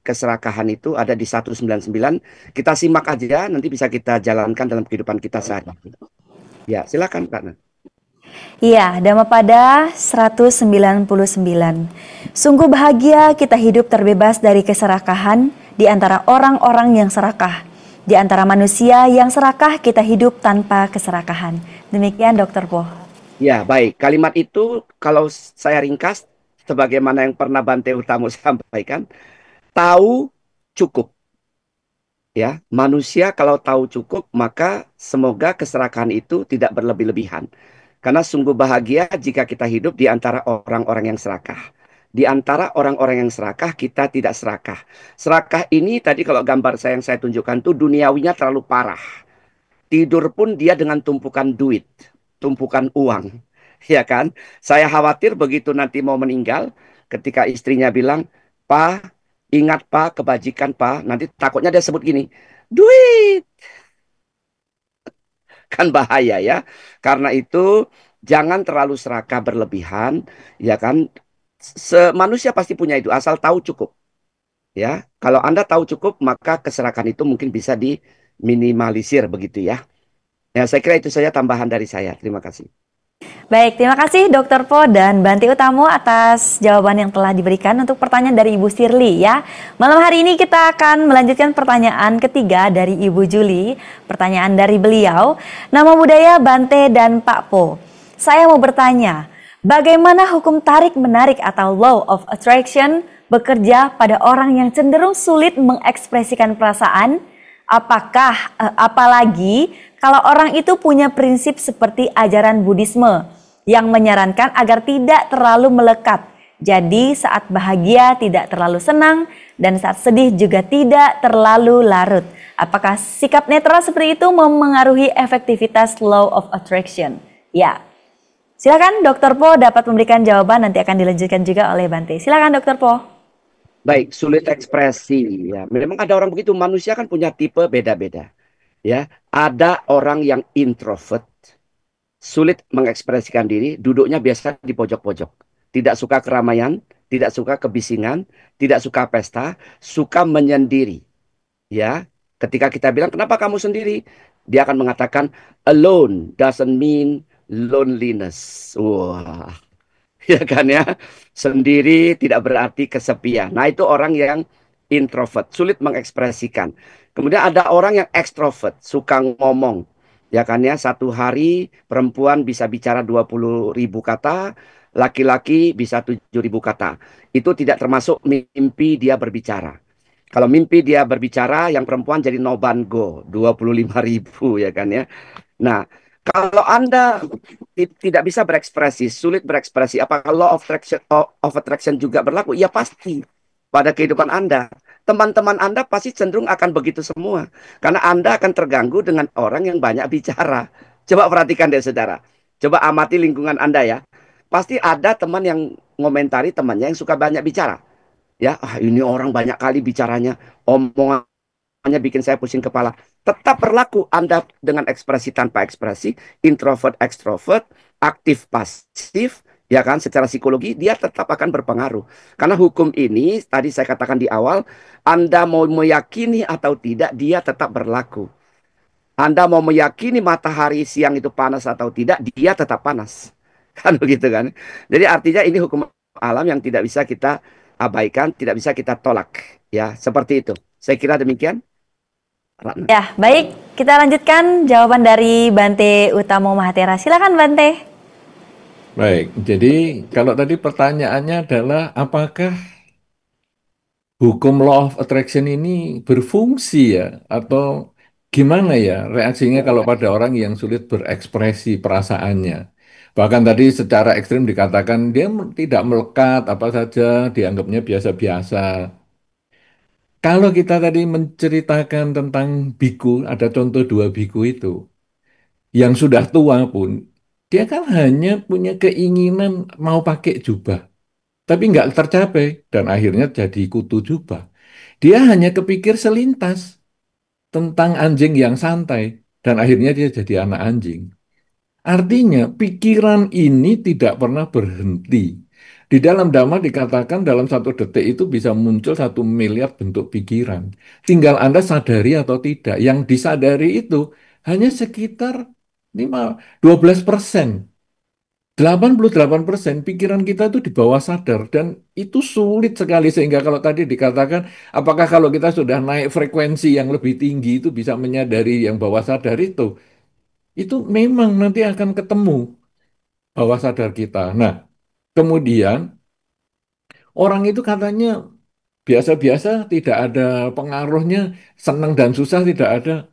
keserakahan itu ada di 199. Kita simak aja, nanti bisa kita jalankan dalam kehidupan kita sehari-hari. Ya, silakan Kak. Iya, Dhammapada 199. Sungguh bahagia kita hidup terbebas dari keserakahan di antara orang-orang yang serakah. Di antara manusia yang serakah kita hidup tanpa keserakahan. Demikian Dr. Po. Ya, baik. Kalimat itu kalau saya ringkas sebagaimana yang pernah Bante Utamo sampaikan, tahu cukup. Ya, manusia kalau tahu cukup, maka semoga keserakahan itu tidak berlebih-lebihan. Karena sungguh bahagia jika kita hidup di antara orang-orang yang serakah. Di antara orang-orang yang serakah, kita tidak serakah. Serakah ini tadi kalau gambar saya yang saya tunjukkan tuh duniawinya terlalu parah. Tidur pun dia dengan tumpukan duit, tumpukan uang. Ya kan? Saya khawatir begitu nanti mau meninggal, ketika istrinya bilang, "Pa, ingat Pa, kebajikan Pa." Nanti takutnya dia sebut gini, "Duit." Kan bahaya ya. Karena itu jangan terlalu serakah berlebihan, ya kan? Manusia pasti punya itu, asal tahu cukup. Ya, kalau Anda tahu cukup, maka keserakan itu mungkin bisa diminimalisir begitu ya. Ya, saya kira itu saja tambahan dari saya. Terima kasih. Baik, terima kasih Dr. Po dan Bante Utamo atas jawaban yang telah diberikan untuk pertanyaan dari Ibu Sirli ya. Malam hari ini kita akan melanjutkan pertanyaan ketiga dari Ibu Juli. Pertanyaan dari beliau, nama budaya Bante dan Pak Po. Saya mau bertanya, bagaimana hukum tarik-menarik atau law of attraction bekerja pada orang yang cenderung sulit mengekspresikan perasaan? Apalagi kalau orang itu punya prinsip seperti ajaran Buddhisme yang menyarankan agar tidak terlalu melekat. Jadi saat bahagia tidak terlalu senang dan saat sedih juga tidak terlalu larut. Apakah sikap netral seperti itu memengaruhi efektivitas law of attraction? Ya. Silakan Dr. Po dapat memberikan jawaban, nanti akan dilanjutkan juga oleh Bante. Silakan Dr. Po. Baik, sulit ekspresi ya. Memang ada orang begitu, manusia kan punya tipe beda-beda. Ya, ada orang yang introvert, sulit mengekspresikan diri, duduknya biasa di pojok-pojok. Tidak suka keramaian, tidak suka kebisingan, tidak suka pesta, suka menyendiri. Ya, ketika kita bilang, "Kenapa kamu sendiri?" Dia akan mengatakan, "Alone doesn't mean loneliness." Wah, ya kan ya. Sendiri tidak berarti kesepian. Nah, itu orang yang introvert, sulit mengekspresikan. Kemudian ada orang yang ekstrovert, suka ngomong. Ya kan ya, satu hari perempuan bisa bicara 20.000 kata, laki-laki bisa 7.000 kata. Itu tidak termasuk mimpi dia berbicara. Kalau mimpi dia berbicara, yang perempuan jadi noban go, 25.000 ya kan ya. Nah, kalau Anda tidak bisa berekspresi, sulit berekspresi, apakah law of attraction juga berlaku? Ya pasti. Pada kehidupan Anda, teman-teman Anda pasti cenderung akan begitu semua. Karena Anda akan terganggu dengan orang yang banyak bicara. Coba perhatikan deh saudara. Coba amati lingkungan Anda ya. Pasti ada teman yang ngomentari temannya yang suka banyak bicara. Ya, ini orang banyak kali bicaranya, omongannya bikin saya pusing kepala. tetap berlaku Anda dengan ekspresi tanpa ekspresi, introvert ekstrovert, aktif pasif, ya kan, secara psikologi dia tetap akan berpengaruh. Karena hukum ini tadi saya katakan di awal, Anda mau meyakini atau tidak dia tetap berlaku. Anda mau meyakini matahari siang itu panas atau tidak, dia tetap panas. Kan begitu kan? Jadi artinya ini hukum alam yang tidak bisa kita abaikan, tidak bisa kita tolak. Ya, seperti itu. Saya kira demikian, Ratna. Ya, baik. Kita lanjutkan jawaban dari Bante Utamo Mahatera. Silakan Bante. Baik, jadi kalau tadi pertanyaannya adalah apakah hukum law of attraction ini berfungsi ya atau gimana ya reaksinya kalau pada orang yang sulit berekspresi perasaannya. Bahkan tadi secara ekstrim dikatakan dia tidak melekat apa saja dianggapnya biasa-biasa. Kalau kita tadi menceritakan tentang biku, ada contoh dua biku itu yang sudah tua pun dia kan hanya punya keinginan mau pakai jubah, tapi nggak tercapai dan akhirnya jadi kutu jubah. Dia hanya kepikir selintas tentang anjing yang santai dan akhirnya dia jadi anak anjing. Artinya pikiran ini tidak pernah berhenti. Di dalam Dhamma dikatakan dalam 1 detik itu bisa muncul 1 miliar bentuk pikiran. Tinggal Anda sadari atau tidak. Yang disadari itu hanya sekitar 12%. 88% pikiran kita itu di bawah sadar dan itu sulit sekali sehingga kalau tadi dikatakan apakah kalau kita sudah naik frekuensi yang lebih tinggi itu bisa menyadari yang bawah sadar itu memang nanti akan ketemu bawah sadar kita. Nah, kemudian orang itu katanya biasa-biasa tidak ada pengaruhnya, senang dan susah tidak ada.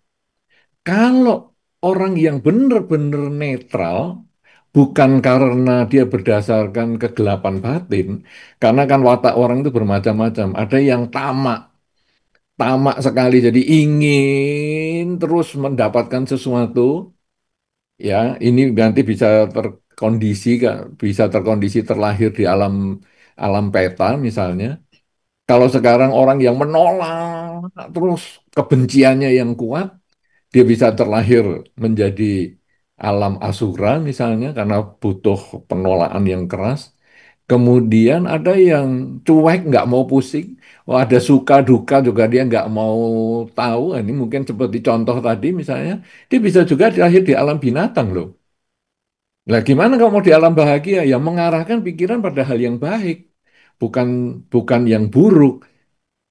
Kalau orang yang benar-benar netral, bukan karena dia berdasarkan kegelapan batin, karena kan watak orang itu bermacam-macam. Ada yang tamak, tamak sekali, jadi ingin terus mendapatkan sesuatu, ya ini nanti bisa terkondisi, bisa terkondisi terlahir di alam alam peta misalnya. Kalau sekarang orang yang menolak terus kebenciannya yang kuat, dia bisa terlahir menjadi alam asura misalnya karena butuh penolakan yang keras. Kemudian ada yang cuek, nggak mau pusing. Oh, ada suka duka juga dia nggak mau tahu. Ini mungkin seperti contoh tadi misalnya, dia bisa juga lahir di alam binatang loh. Nah, gimana kalau mau di alam bahagia? Ya mengarahkan pikiran pada hal yang baik, bukan bukan yang buruk.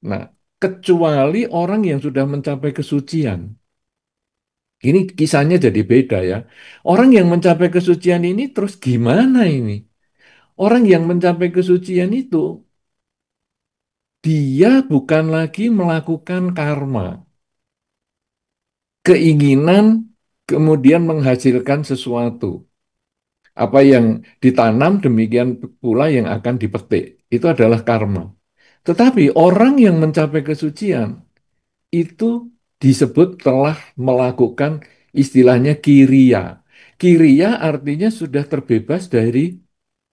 Nah, kecuali orang yang sudah mencapai kesucian. Ini kisahnya jadi beda ya. Orang yang mencapai kesucian ini terus gimana ini? Orang yang mencapai kesucian itu dia bukan lagi melakukan karma, keinginan kemudian menghasilkan sesuatu. Apa yang ditanam demikian pula yang akan dipetik. Itu adalah karma. Tetapi orang yang mencapai kesucian itu disebut telah melakukan istilahnya kiriya. Kiriya artinya sudah terbebas dari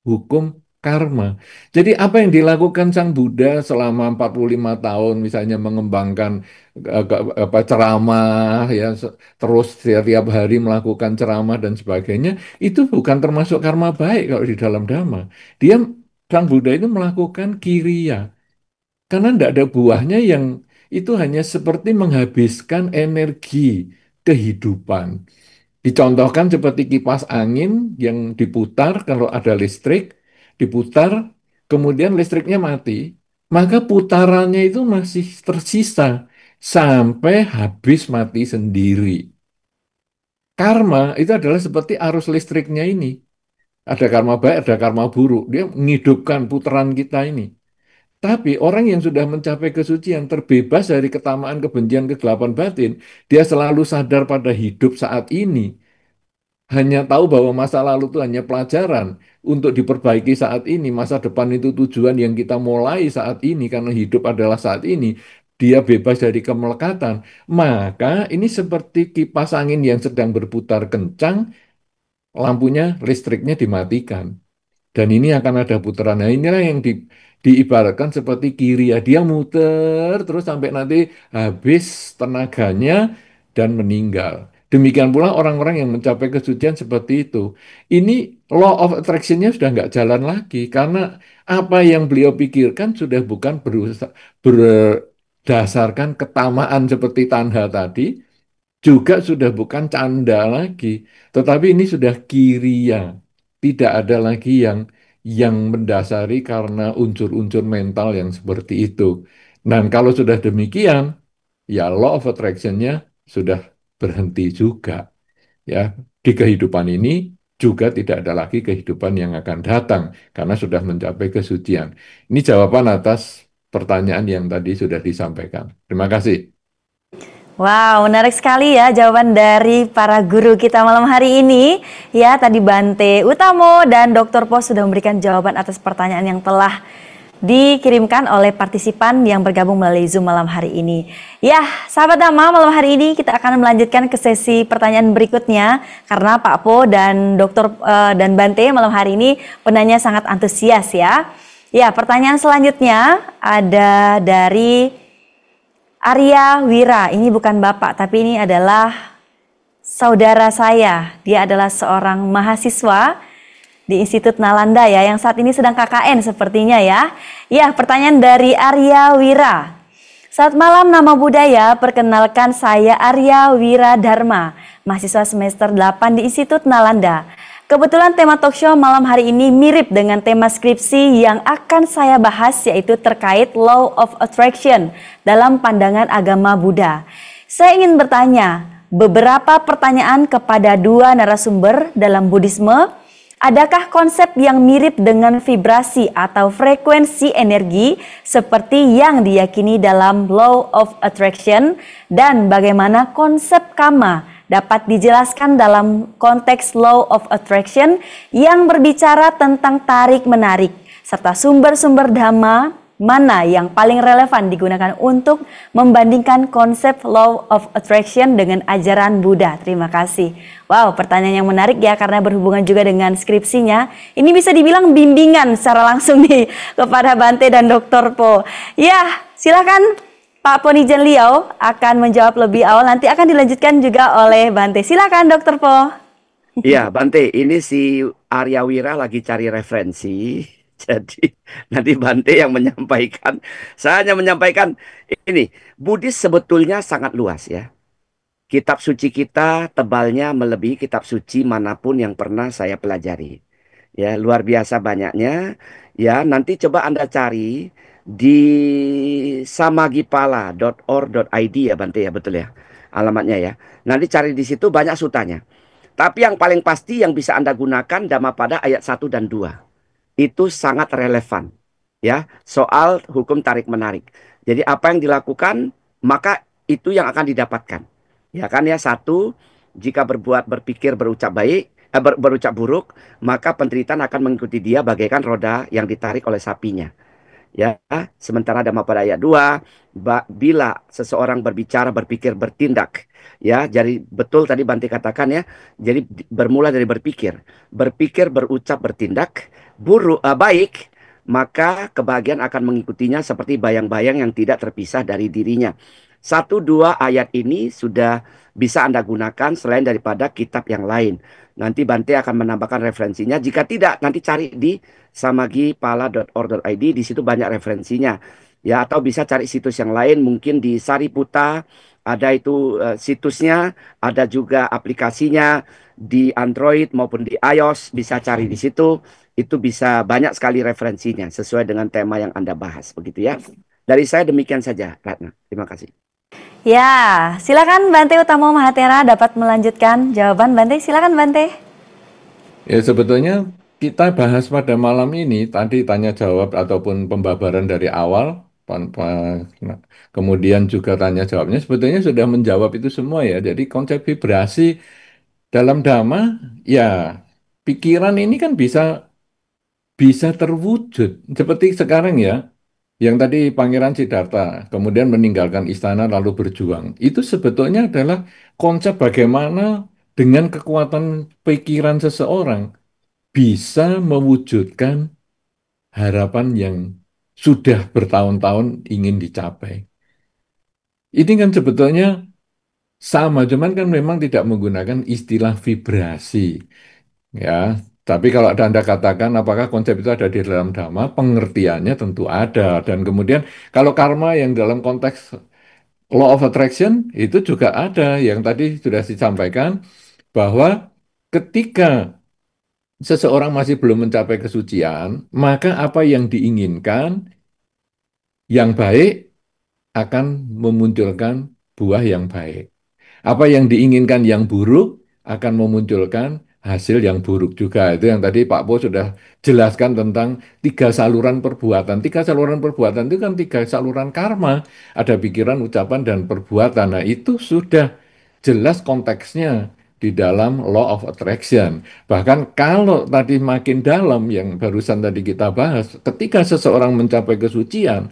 hukum karma. Jadi apa yang dilakukan Sang Buddha selama 45 tahun misalnya mengembangkan ceramah ya terus setiap hari melakukan ceramah dan sebagainya itu bukan termasuk karma baik kalau di dalam Dhamma. Dia Sang Buddha itu melakukan kiriya karena tidak ada buahnya yang itu hanya seperti menghabiskan energi kehidupan. Dicontohkan seperti kipas angin yang diputar kalau ada listrik, diputar, kemudian listriknya mati, maka putarannya itu masih tersisa sampai habis mati sendiri. Karma itu adalah seperti arus listriknya ini. Ada karma baik, ada karma buruk. Dia menghidupkan putaran kita ini. Tapi orang yang sudah mencapai kesucian, terbebas dari ketamaan, kebencian, kegelapan batin, dia selalu sadar pada hidup saat ini hanya tahu bahwa masa lalu itu hanya pelajaran untuk diperbaiki saat ini, masa depan itu tujuan yang kita mulai saat ini karena hidup adalah saat ini. Dia bebas dari kemelekatan. Maka ini seperti kipas angin yang sedang berputar kencang, lampunya, listriknya dimatikan. Dan ini akan ada putaran. Nah, inilah yang diibaratkan seperti kiri ya. Dia muter terus sampai nanti habis tenaganya, dan meninggal. Demikian pula orang-orang yang mencapai kesucian seperti itu. Ini law of attraction-nya sudah nggak jalan lagi karena apa yang beliau pikirkan sudah bukan berdasarkan ketamaan seperti Tanha tadi, juga sudah bukan canda lagi, tetapi ini sudah kiria. Tidak ada lagi yang mendasari karena unsur-unsur mental yang seperti itu. Dan kalau sudah demikian, ya law of attraction-nya sudah berhenti juga. Ya, di kehidupan ini juga tidak ada lagi kehidupan yang akan datang karena sudah mencapai kesucian. Ini jawaban atas pertanyaan yang tadi sudah disampaikan. Terima kasih. Wow, menarik sekali ya jawaban dari para guru kita malam hari ini. Ya, tadi Bante Utamo dan Dr. Pos sudah memberikan jawaban atas pertanyaan yang telah dikirimkan oleh partisipan yang bergabung melalui Zoom malam hari ini. Ya, sahabat Dhamma, malam hari ini kita akan melanjutkan ke sesi pertanyaan berikutnya karena Pak Po dan Dr. Dan Bante malam hari ini penanya sangat antusias ya. Ya, pertanyaan selanjutnya ada dari Arya Wira. Ini bukan bapak, tapi ini adalah saudara saya. Dia adalah seorang mahasiswa di Institut Nalanda ya, yang saat ini sedang KKN sepertinya ya. Ya, pertanyaan dari Arya Wira. Saat malam nama budaya, perkenalkan saya Arya Wira Dharma, mahasiswa semester 8 di Institut Nalanda. Kebetulan tema talkshow malam hari ini mirip dengan tema skripsi yang akan saya bahas, yaitu terkait Law of Attraction dalam pandangan agama Buddha. Saya ingin bertanya beberapa pertanyaan kepada dua narasumber dalam Buddhisme. Adakah konsep yang mirip dengan vibrasi atau frekuensi energi seperti yang diyakini dalam Law of Attraction, dan bagaimana konsep karma dapat dijelaskan dalam konteks Law of Attraction yang berbicara tentang tarik-menarik, serta sumber-sumber dhamma mana yang paling relevan digunakan untuk membandingkan konsep Law of Attraction dengan ajaran Buddha. Terima kasih. Wow, pertanyaan yang menarik ya, karena berhubungan juga dengan skripsinya. Ini bisa dibilang bimbingan secara langsung nih kepada Bante dan Dr. Po. Ya, silakan Pak Ponijan Liao akan menjawab lebih awal, nanti akan dilanjutkan juga oleh Bante. Silakan Dr. Po. Iya, Bante, ini si Arya Wira lagi cari referensi. Jadi nanti Bante yang menyampaikan. Saya hanya menyampaikan ini, Buddhis sebetulnya sangat luas ya. Kitab suci kita tebalnya melebihi kitab suci manapun yang pernah saya pelajari. Ya, luar biasa banyaknya. Ya, nanti coba Anda cari di samagipala.org.id ya Bante ya, betul ya. Alamatnya ya. Nanti cari di situ banyak sutanya. Tapi yang paling pasti yang bisa Anda gunakan Dhammapada ayat 1 dan 2. Itu sangat relevan ya, soal hukum tarik menarik. Jadi apa yang dilakukan, maka itu yang akan didapatkan. Ya kan ya, satu, jika berbuat, berpikir, berucap baik, berucap buruk, maka penderitaan akan mengikuti dia bagaikan roda yang ditarik oleh sapinya. Ya, sementara Dhammapada ayat 2, bila seseorang berbicara, berpikir, bertindak, ya, jadi betul tadi Bante katakan ya, jadi bermula dari berpikir, berucap, bertindak, baik, maka kebahagiaan akan mengikutinya seperti bayang-bayang yang tidak terpisah dari dirinya. 1, 2 ayat ini sudah bisa Anda gunakan selain daripada kitab yang lain. Nanti Bante akan menambahkan referensinya. Jika tidak, nanti cari di samagipala.org.id, di situ banyak referensinya. Ya, atau bisa cari situs yang lain, mungkin di Sariputta ada itu situsnya, ada juga aplikasinya di Android maupun di iOS, bisa cari di situ. Itu bisa banyak sekali referensinya sesuai dengan tema yang Anda bahas, begitu ya. Dari saya demikian saja, Ratna. Terima kasih. Ya, silakan Bante Utamo Mahatera dapat melanjutkan jawaban Bante. Silakan Bante. Ya, sebetulnya kita bahas pada malam ini, tadi tanya jawab ataupun pembabaran dari awal, nah, kemudian juga tanya jawabnya, sebetulnya sudah menjawab itu semua ya. Jadi konsep vibrasi dalam Dhamma, ya pikiran ini kan bisa terwujud. Seperti sekarang ya, yang tadi Pangeran Siddhartha kemudian meninggalkan istana lalu berjuang. Itu sebetulnya adalah konsep bagaimana dengan kekuatan pikiran seseorang bisa mewujudkan harapan yang sudah bertahun-tahun ingin dicapai. Ini kan sebetulnya sama, cuman kan memang tidak menggunakan istilah vibrasi, ya. Tapi kalau ada Anda katakan apakah konsep itu ada di dalam Dhamma, pengertiannya tentu ada. Dan kemudian kalau karma yang dalam konteks law of attraction itu juga ada, yang tadi sudah disampaikan bahwa ketika seseorang masih belum mencapai kesucian, maka apa yang diinginkan yang baik akan memunculkan buah yang baik. Apa yang diinginkan yang buruk akan memunculkan hasil yang buruk juga. Itu yang tadi Pak Bo sudah jelaskan tentang tiga saluran perbuatan. Tiga saluran perbuatan itu kan tiga saluran karma. Ada pikiran, ucapan, dan perbuatan. Nah, itu sudah jelas konteksnya di dalam law of attraction. Bahkan kalau tadi makin dalam yang barusan tadi kita bahas, ketika seseorang mencapai kesucian,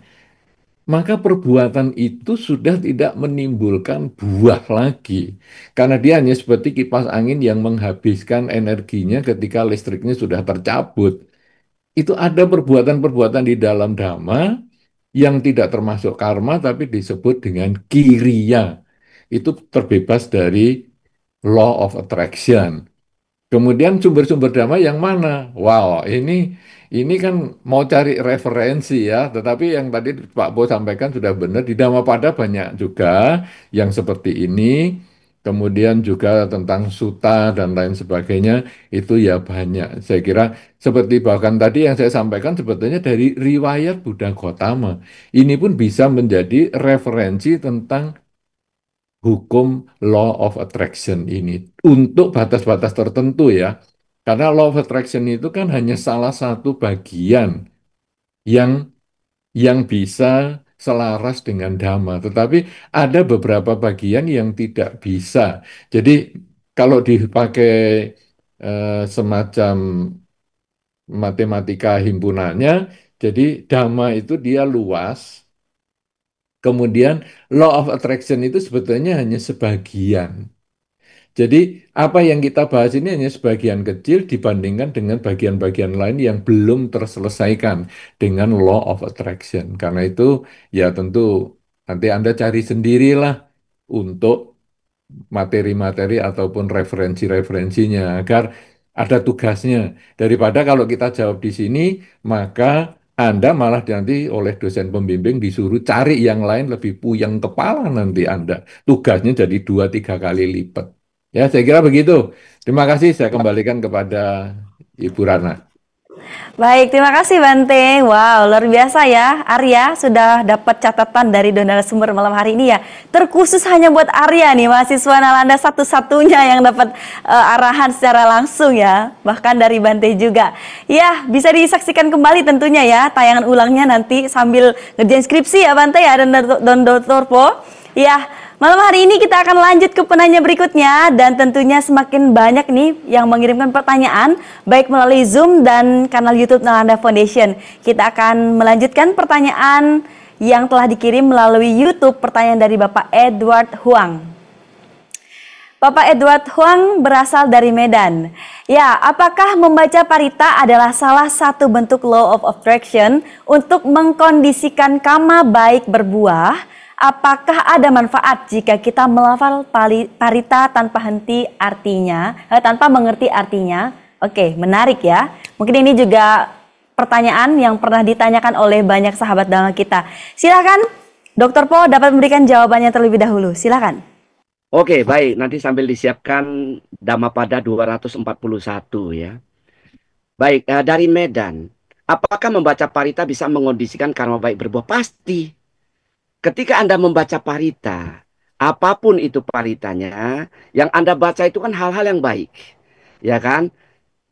maka perbuatan itu sudah tidak menimbulkan buah lagi. Karena dia hanya seperti kipas angin yang menghabiskan energinya ketika listriknya sudah tercabut. Itu ada perbuatan-perbuatan di dalam Dhamma yang tidak termasuk karma tapi disebut dengan kiriya. Itu terbebas dari law of attraction. Kemudian sumber-sumber dhamma yang mana? Wow, ini kan mau cari referensi ya, tetapi yang tadi Pak Bo sampaikan sudah benar, di Dhammapada banyak juga yang seperti ini. Kemudian juga tentang suta dan lain sebagainya itu ya banyak. Saya kira seperti bahkan tadi yang saya sampaikan sebetulnya dari riwayat Buddha Gautama. Ini pun bisa menjadi referensi tentang hukum law of attraction ini untuk batas-batas tertentu ya. Karena law of attraction itu kan hanya salah satu bagian yang bisa selaras dengan dhamma, tetapi ada beberapa bagian yang tidak bisa. Jadi kalau dipakai semacam matematika himpunannya, jadi dhamma itu dia luas. Kemudian law of attraction itu sebetulnya hanya sebagian. Jadi apa yang kita bahas ini hanya sebagian kecil dibandingkan dengan bagian-bagian lain yang belum terselesaikan dengan law of attraction. Karena itu ya tentu nanti Anda cari sendirilah untuk materi-materi ataupun referensi-referensinya agar ada tugasnya. Daripada kalau kita jawab di sini, maka Anda malah nanti oleh dosen pembimbing disuruh cari yang lain lebih puyeng kepala nanti Anda. Tugasnya jadi 2-3 kali lipat. Ya, saya kira begitu. Terima kasih, saya kembalikan kepada Ibu Rana. Baik, terima kasih Bante. Wow, luar biasa ya. Arya sudah dapat catatan dari donor sumber malam hari ini ya. Terkhusus hanya buat Arya nih, mahasiswa Nalanda satu-satunya yang dapat arahan secara langsung ya. Bahkan dari Bante juga. Ya, bisa disaksikan kembali tentunya ya. Tayangan ulangnya nanti sambil ngerjain skripsi ya Bante ya, dan Dr. Po. Ya, malam hari ini kita akan lanjut ke penanya berikutnya dan tentunya semakin banyak nih yang mengirimkan pertanyaan baik melalui Zoom dan kanal YouTube Nalanda Foundation. Kita akan melanjutkan pertanyaan yang telah dikirim melalui YouTube, pertanyaan dari Bapak Edward Huang. Bapak Edward Huang berasal dari Medan. Ya, apakah membaca parita adalah salah satu bentuk law of attraction untuk mengkondisikan karma baik berbuah? Apakah ada manfaat jika kita melafal parita tanpa henti artinya, tanpa mengerti artinya? Oke, menarik ya. Mungkin ini juga pertanyaan yang pernah ditanyakan oleh banyak sahabat dalam kita. Silakan, Dr. Po dapat memberikan jawabannya terlebih dahulu. Silakan. Oke, baik. Nanti sambil disiapkan Dhammapada 241 ya. Baik, dari Medan. Apakah membaca parita bisa mengondisikan karma baik berbuah? Pasti. Ketika Anda membaca parita, apapun itu paritanya, yang Anda baca itu kan hal-hal yang baik. Ya kan?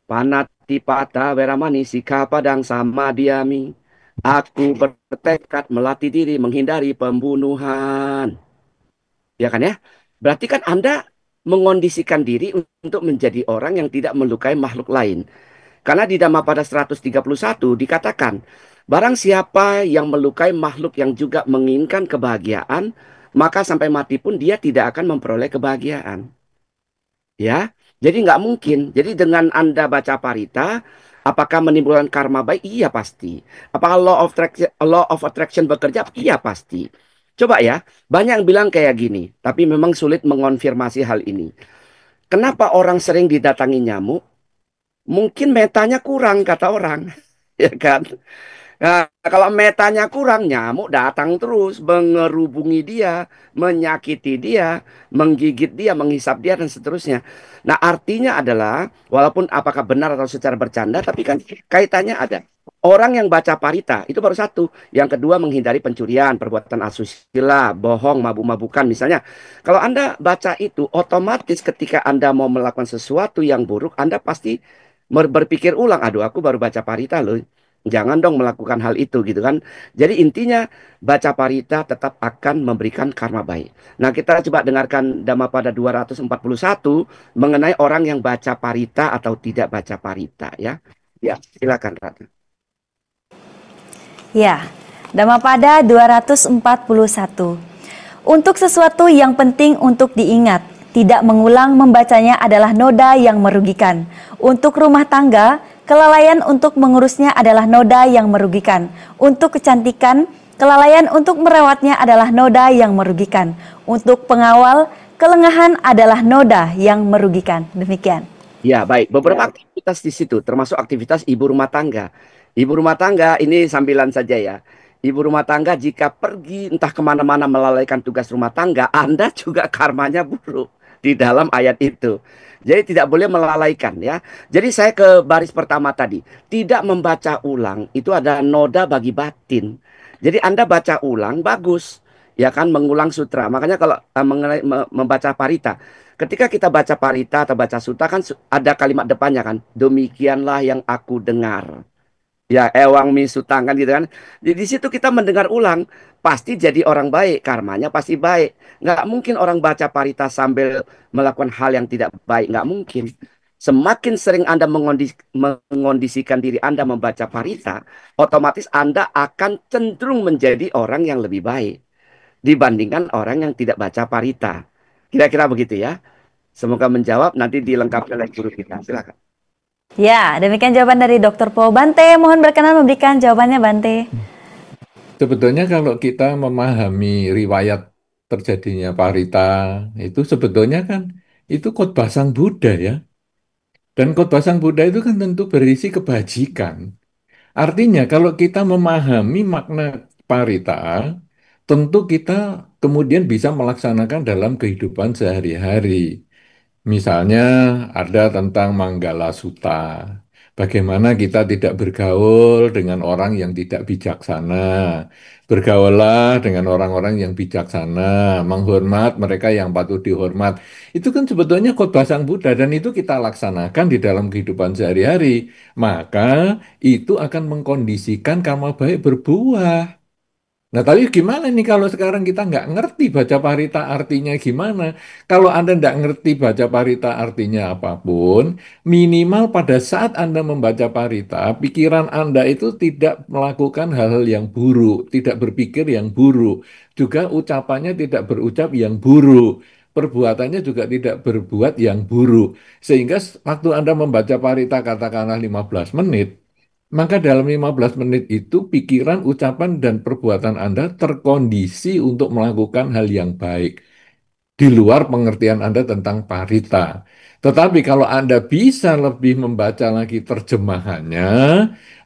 Panatipata weramani sika padang sama diami. Aku bertekad melatih diri menghindari pembunuhan. Ya kan ya? Berarti kan Anda mengondisikan diri untuk menjadi orang yang tidak melukai makhluk lain. Karena di Dhammapada 131 dikatakan, barang siapa yang melukai makhluk yang juga menginginkan kebahagiaan, maka sampai mati pun dia tidak akan memperoleh kebahagiaan. Ya, jadi nggak mungkin. Jadi dengan Anda baca parita, apakah menimbulkan karma baik? Iya pasti. Apakah law of attraction bekerja? Iya pasti. Coba ya, banyak yang bilang kayak gini, tapi memang sulit mengonfirmasi hal ini. Kenapa orang sering didatangi nyamuk? Mungkin metanya kurang, kata orang. Ya kan? Nah, kalau metanya kurang, nyamuk datang terus mengerubungi dia, menyakiti dia, menggigit dia, menghisap dia, dan seterusnya. Nah, artinya adalah, walaupun apakah benar atau secara bercanda, tapi kan kaitannya ada. Orang yang baca parita, itu baru satu. Yang kedua, menghindari pencurian, perbuatan asusila, bohong, mabuk-mabukan. Misalnya, kalau Anda baca itu, otomatis ketika Anda mau melakukan sesuatu yang buruk, Anda pasti berpikir ulang, aduh aku baru baca parita loh. Jangan dong melakukan hal itu gitu kan. Jadi intinya baca parita tetap akan memberikan karma baik. Nah, kita coba dengarkan Dhammapada 241 mengenai orang yang baca parita atau tidak baca parita ya. Ya, silakan Ratna. Ya, Dhammapada 241. Untuk sesuatu yang penting untuk diingat, tidak mengulang membacanya adalah noda yang merugikan. Untuk rumah tangga, kelalaian untuk mengurusnya adalah noda yang merugikan. Untuk kecantikan, kelalaian untuk merawatnya adalah noda yang merugikan. Untuk pengawal, kelengahan adalah noda yang merugikan. Demikian. Ya, baik. Beberapa aktivitas di situ, termasuk aktivitas ibu rumah tangga. Ibu rumah tangga ini sambilan saja ya. Ibu rumah tangga jika pergi entah kemana-mana melalaikan tugas rumah tangga, Anda juga karmanya buruk di dalam ayat itu. Jadi tidak boleh melalaikan ya. Jadi saya ke baris pertama tadi. Tidak membaca ulang itu adalah noda bagi batin. Jadi Anda baca ulang bagus. Ya kan mengulang sutra. Makanya kalau mengenai membaca parita. Ketika kita baca parita atau baca suta kan ada kalimat depannya kan. Demikianlah yang aku dengar. Ya, ewang mi sutang kan gitu kan. Jadi di situ kita mendengar ulang. Pasti jadi orang baik. Karmanya pasti baik. Nggak mungkin orang baca parita sambil melakukan hal yang tidak baik. Nggak mungkin. Semakin sering Anda mengondisikan diri Anda membaca parita, otomatis Anda akan cenderung menjadi orang yang lebih baik dibandingkan orang yang tidak baca parita. Kira-kira begitu ya. Semoga menjawab, nanti dilengkapi oleh guru kita. Silakan. Ya, demikian jawaban dari Dr. Po. Bante, mohon berkenan memberikan jawabannya, Bante. Sebetulnya kalau kita memahami riwayat terjadinya parita itu sebetulnya kan itu khotbah Sang Buddha ya. Dan khotbah Sang Buddha itu kan tentu berisi kebajikan. Artinya kalau kita memahami makna parita, tentu kita kemudian bisa melaksanakan dalam kehidupan sehari-hari. Misalnya ada tentang Manggala Sutta. Bagaimana kita tidak bergaul dengan orang yang tidak bijaksana. Bergaullah dengan orang-orang yang bijaksana, menghormat mereka yang patut dihormat. Itu kan sebetulnya khotbah Sang Buddha dan itu kita laksanakan di dalam kehidupan sehari-hari. Maka itu akan mengkondisikan karma baik berbuah. Nah, tapi gimana nih kalau sekarang kita nggak ngerti baca parita artinya gimana? Kalau Anda nggak ngerti baca parita artinya apapun, minimal pada saat Anda membaca parita, pikiran Anda itu tidak melakukan hal-hal yang buruk, tidak berpikir yang buruk, juga ucapannya tidak berucap yang buruk, perbuatannya juga tidak berbuat yang buruk. Sehingga waktu Anda membaca parita katakanlah 15 menit, maka dalam 15 menit itu pikiran, ucapan, dan perbuatan Anda terkondisi untuk melakukan hal yang baik di luar pengertian Anda tentang parita. Tetapi kalau Anda bisa lebih membaca lagi terjemahannya,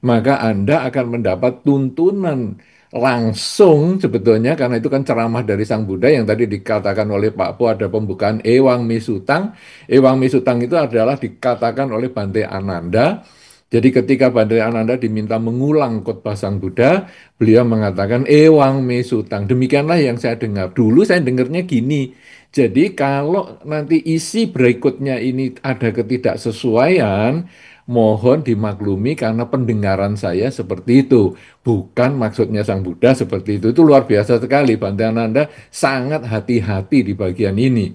maka Anda akan mendapat tuntunan langsung sebetulnya karena itu kan ceramah dari Sang Buddha yang tadi dikatakan oleh Pak Po ada pembukaan Ewang Misutang. Ewang Misutang itu adalah dikatakan oleh Bante Ananda. Jadi ketika Bante Ananda diminta mengulang khotbah Sang Buddha, beliau mengatakan Ewang Mesutang. Demikianlah yang saya dengar. Dulu saya dengarnya gini. Jadi kalau nanti isi berikutnya ini ada ketidaksesuaian, mohon dimaklumi karena pendengaran saya seperti itu. Bukan maksudnya Sang Buddha seperti itu. Itu luar biasa sekali. Bante Ananda sangat hati-hati di bagian ini.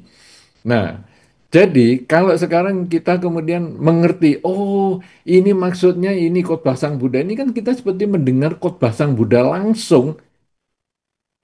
Nah, jadi kalau sekarang kita kemudian mengerti, oh ini maksudnya ini khotbah Sang Buddha ini kan kita seperti mendengar khotbah Sang Buddha langsung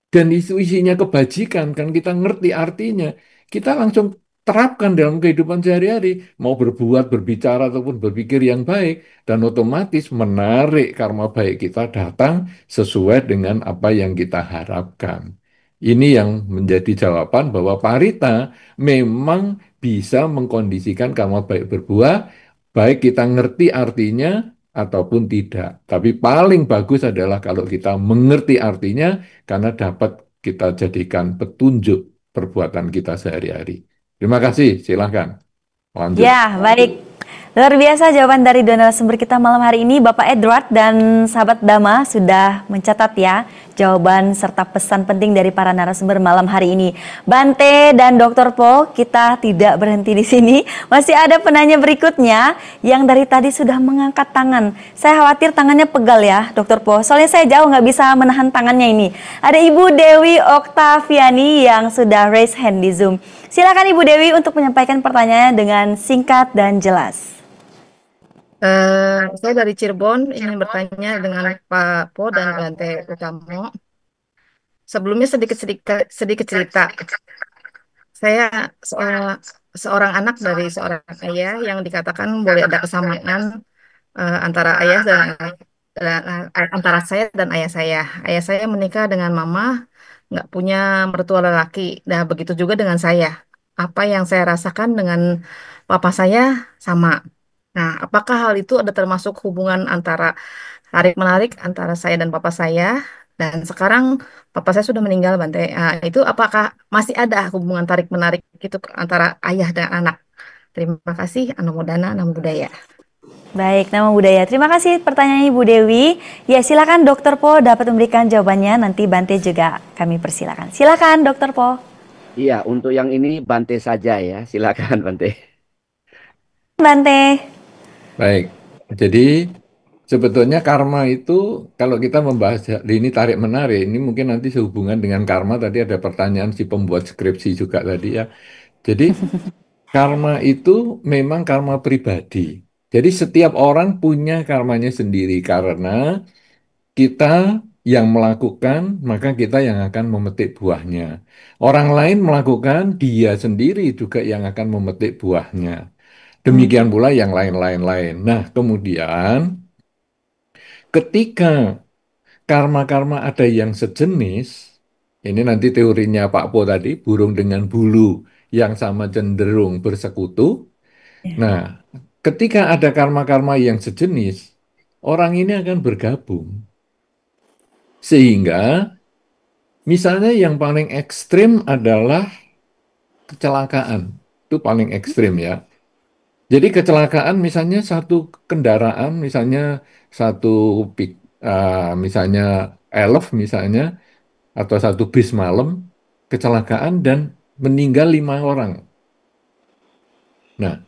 dan isinya kebajikan kan kita ngerti artinya, kita langsung terapkan dalam kehidupan sehari-hari, mau berbuat, berbicara ataupun berpikir yang baik dan otomatis menarik karma baik kita datang sesuai dengan apa yang kita harapkan. Ini yang menjadi jawaban bahwa parita memang bisa mengkondisikan karma baik berbuah, baik kita ngerti artinya ataupun tidak. Tapi paling bagus adalah kalau kita mengerti artinya karena dapat kita jadikan petunjuk perbuatan kita sehari-hari. Terima kasih, silahkan lanjut. Ya, baik. Luar biasa jawaban dari dua narasumber kita malam hari ini, Bapak Edward dan sahabat Dama sudah mencatat ya jawaban serta pesan penting dari para narasumber malam hari ini. Bante dan Dr. Po, kita tidak berhenti di sini. Masih ada penanya berikutnya yang dari tadi sudah mengangkat tangan. Saya khawatir tangannya pegal ya, Dr. Po. Soalnya saya jauh nggak bisa menahan tangannya ini. Ada Ibu Dewi Oktaviani yang sudah raise hand di Zoom. Silakan Ibu Dewi untuk menyampaikan pertanyaannya dengan singkat dan jelas. Saya dari Cirebon ingin bertanya dengan Pak Po dan Bante Utamo. Sebelumnya sedikit cerita. Saya seorang anak dari seorang ayah yang dikatakan boleh ada kesamaan antara ayah antara saya dan ayah saya. Ayah saya menikah dengan mama, nggak punya mertua lelaki. Nah, begitu juga dengan saya. Apa yang saya rasakan dengan papa saya sama. Nah, apakah hal itu ada termasuk hubungan antara tarik-menarik antara saya dan papa saya? Dan sekarang papa saya sudah meninggal, Bante. Itu apakah masih ada hubungan tarik-menarik itu antara ayah dan anak? Terima kasih, Anu Modana, Namo Buddhaya. Baik, nama budaya. Terima kasih pertanyaannya Ibu Dewi. Ya, silakan Dokter Po dapat memberikan jawabannya. Nanti Bante juga kami persilakan. Silakan Dokter Po. Iya, untuk yang ini Bante saja ya. Silakan Bante. Bante. Baik, jadi sebetulnya karma itu kalau kita membahas ini tarik-menarik, ini mungkin nanti sehubungan dengan karma. Tadi ada pertanyaan si pembuat skripsi juga tadi ya. Jadi karma itu memang karma pribadi. Jadi setiap orang punya karmanya sendiri karena kita yang melakukan, maka kita yang akan memetik buahnya. Orang lain melakukan, dia sendiri juga yang akan memetik buahnya. Demikian pula yang lain-lain-lain. Nah, kemudian ketika karma-karma ada yang sejenis, ini nanti teorinya Pak Po tadi, burung dengan bulu yang sama cenderung bersekutu. Nah, ketika ada karma-karma yang sejenis, orang ini akan bergabung. Sehingga misalnya yang paling ekstrim adalah kecelakaan. Itu paling ekstrim ya. Jadi kecelakaan misalnya satu kendaraan, misalnya satu misalnya elf misalnya, atau satu bis malam, kecelakaan dan meninggal 5 orang. Nah,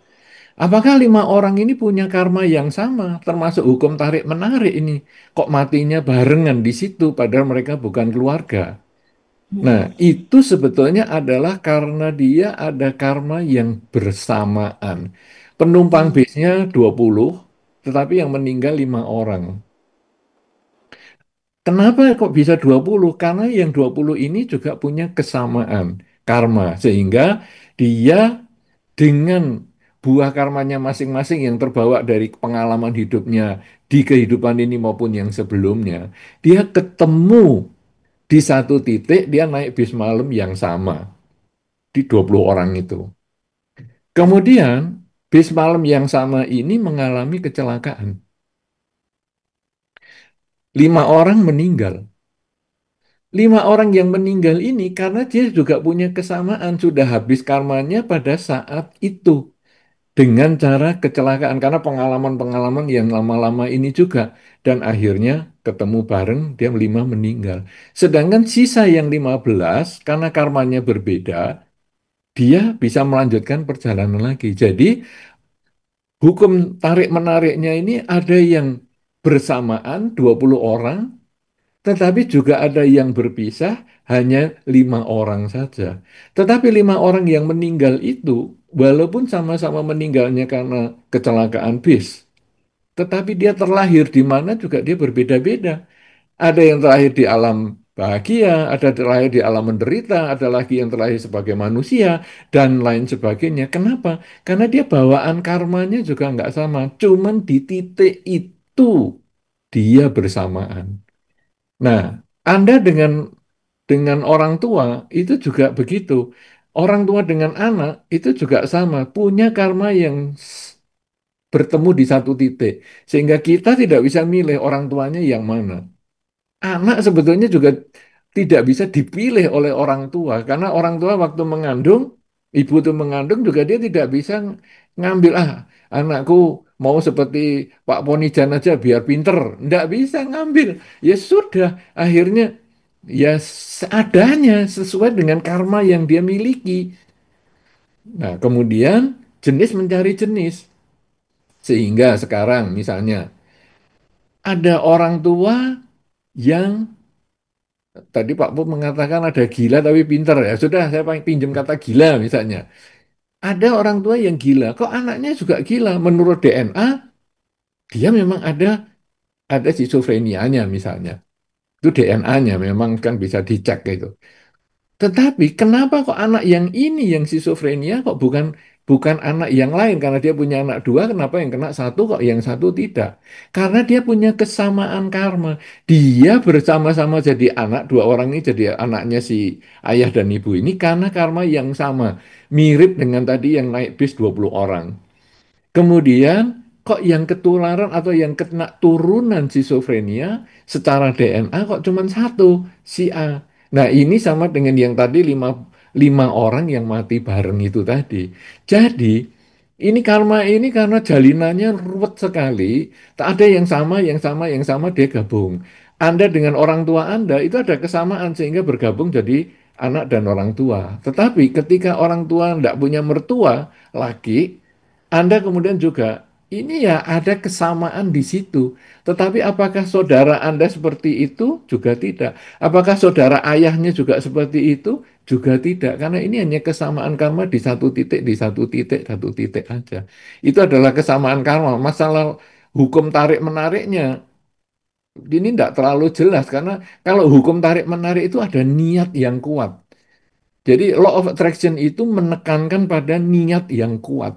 apakah 5 orang ini punya karma yang sama, termasuk hukum tarik-menarik ini? Kok matinya barengan di situ, padahal mereka bukan keluarga? Nah, itu sebetulnya adalah karena dia ada karma yang bersamaan. Penumpang bisnya 20, tetapi yang meninggal 5 orang. Kenapa kok bisa 20? Karena yang 20 ini juga punya kesamaan karma. Sehingga dia dengan buah karmanya masing-masing yang terbawa dari pengalaman hidupnya di kehidupan ini maupun yang sebelumnya, dia ketemu di satu titik dia naik bis malam yang sama di 20 orang itu. Kemudian bis malam yang sama ini mengalami kecelakaan. 5 orang meninggal. 5 orang yang meninggal ini karena dia juga punya kesamaan sudah habis karmanya pada saat itu dengan cara kecelakaan karena pengalaman-pengalaman yang lama-lama ini juga dan akhirnya ketemu bareng dia 5 meninggal. Sedangkan sisa yang 15 karena karmanya berbeda dia bisa melanjutkan perjalanan lagi. Jadi hukum tarik-menariknya ini ada yang bersamaan 20 orang, tetapi juga ada yang berpisah hanya 5 orang saja. Tetapi 5 orang yang meninggal itu, walaupun sama-sama meninggalnya karena kecelakaan bis, tetapi dia terlahir di mana juga dia berbeda-beda. Ada yang terlahir di alam bahagia, ada yang terlahir di alam menderita, ada lagi yang terlahir sebagai manusia, dan lain sebagainya. Kenapa? Karena dia bawaan karmanya juga nggak sama. Cuman di titik itu dia bersamaan. Nah, Anda dengan dengan orang tua itu juga begitu. Orang tua dengan anak itu juga sama, punya karma yang bertemu di satu titik. Sehingga kita tidak bisa milih orang tuanya yang mana. Anak sebetulnya juga tidak bisa dipilih oleh orang tua karena orang tua waktu mengandung, ibu itu mengandung juga dia tidak bisa ngambil anakku mau seperti Pak Ponijan aja biar pinter, tidak bisa ngambil. Ya sudah, akhirnya ya seadanya sesuai dengan karma yang dia miliki. Nah, kemudian jenis mencari jenis sehingga sekarang misalnya ada orang tua yang tadi Pak Pur mengatakan ada gila tapi pinter ya. Sudah saya pinjam kata gila misalnya. Ada orang tua yang gila, kok anaknya juga gila. Menurut DNA dia memang ada schizofrenianya misalnya. Itu DNA-nya memang kan bisa dicek gitu. Tetapi kenapa kok anak yang ini yang schizofrenia kok bukan bukan anak yang lain karena dia punya anak dua, kenapa yang kena satu kok yang satu tidak? Karena dia punya kesamaan karma. Dia bersama-sama jadi anak, dua orang ini jadi anaknya si ayah dan ibu ini karena karma yang sama. Mirip dengan tadi yang naik bis 20 orang. Kemudian kok yang ketularan atau yang kena turunan schizofrenia secara DNA kok cuma satu, si A. Nah ini sama dengan yang tadi lima orang yang mati bareng itu tadi. Jadi ini karma ini karena jalinannya ruwet sekali, tak ada yang sama, yang sama, yang sama dia gabung. Anda dengan orang tua Anda itu ada kesamaan sehingga bergabung jadi anak dan orang tua. Tetapi ketika orang tua tidak punya mertua laki, anda kemudian juga, ini ya ada kesamaan di situ. Tetapi apakah saudara Anda seperti itu? Juga tidak. Apakah saudara ayahnya juga seperti itu? Juga tidak. Karena ini hanya kesamaan karma di satu titik, di satu titik aja. Itu adalah kesamaan karma. Masalah hukum tarik-menariknya, ini tidak terlalu jelas. Karena kalau hukum tarik-menarik itu ada niat yang kuat. Jadi law of attraction itu menekankan pada niat yang kuat.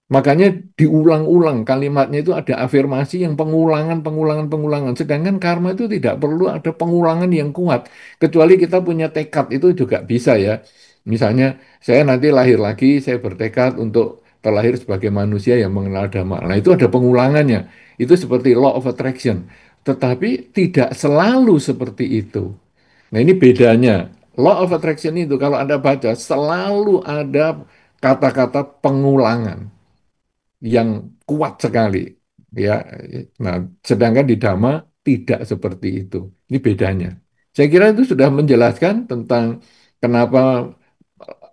Makanya diulang-ulang kalimatnya itu ada afirmasi yang pengulangan, pengulangan, pengulangan. Sedangkan karma itu tidak perlu ada pengulangan yang kuat. Kecuali kita punya tekad itu juga bisa ya. Misalnya saya nanti lahir lagi, saya bertekad untuk terlahir sebagai manusia yang mengenal Dhamma. Nah itu ada pengulangannya. Itu seperti law of attraction. Tetapi tidak selalu seperti itu. Nah ini bedanya. Law of attraction itu kalau Anda baca selalu ada kata-kata pengulangan yang kuat sekali ya. Nah, sedangkan di Dhamma tidak seperti itu. Ini bedanya. Saya kira itu sudah menjelaskan tentang kenapa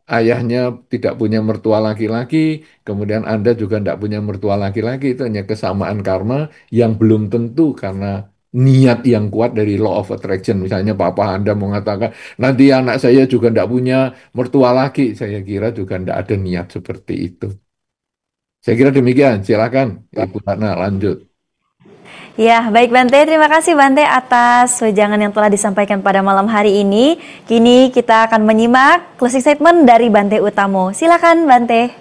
ayahnya tidak punya mertua laki-laki, kemudian Anda juga tidak punya mertua laki-laki, itu hanya kesamaan karma yang belum tentu karena niat yang kuat dari law of attraction. Misalnya papa Anda mengatakan, nanti anak saya juga tidak punya mertua laki, saya kira juga tidak ada niat seperti itu. Saya kira demikian. Silakan, Ibu Hana lanjut. Ya, baik Bante. Terima kasih Bante atas wejangan yang telah disampaikan pada malam hari ini. Kini kita akan menyimak closing statement dari Bante Utamo. Silakan Bante.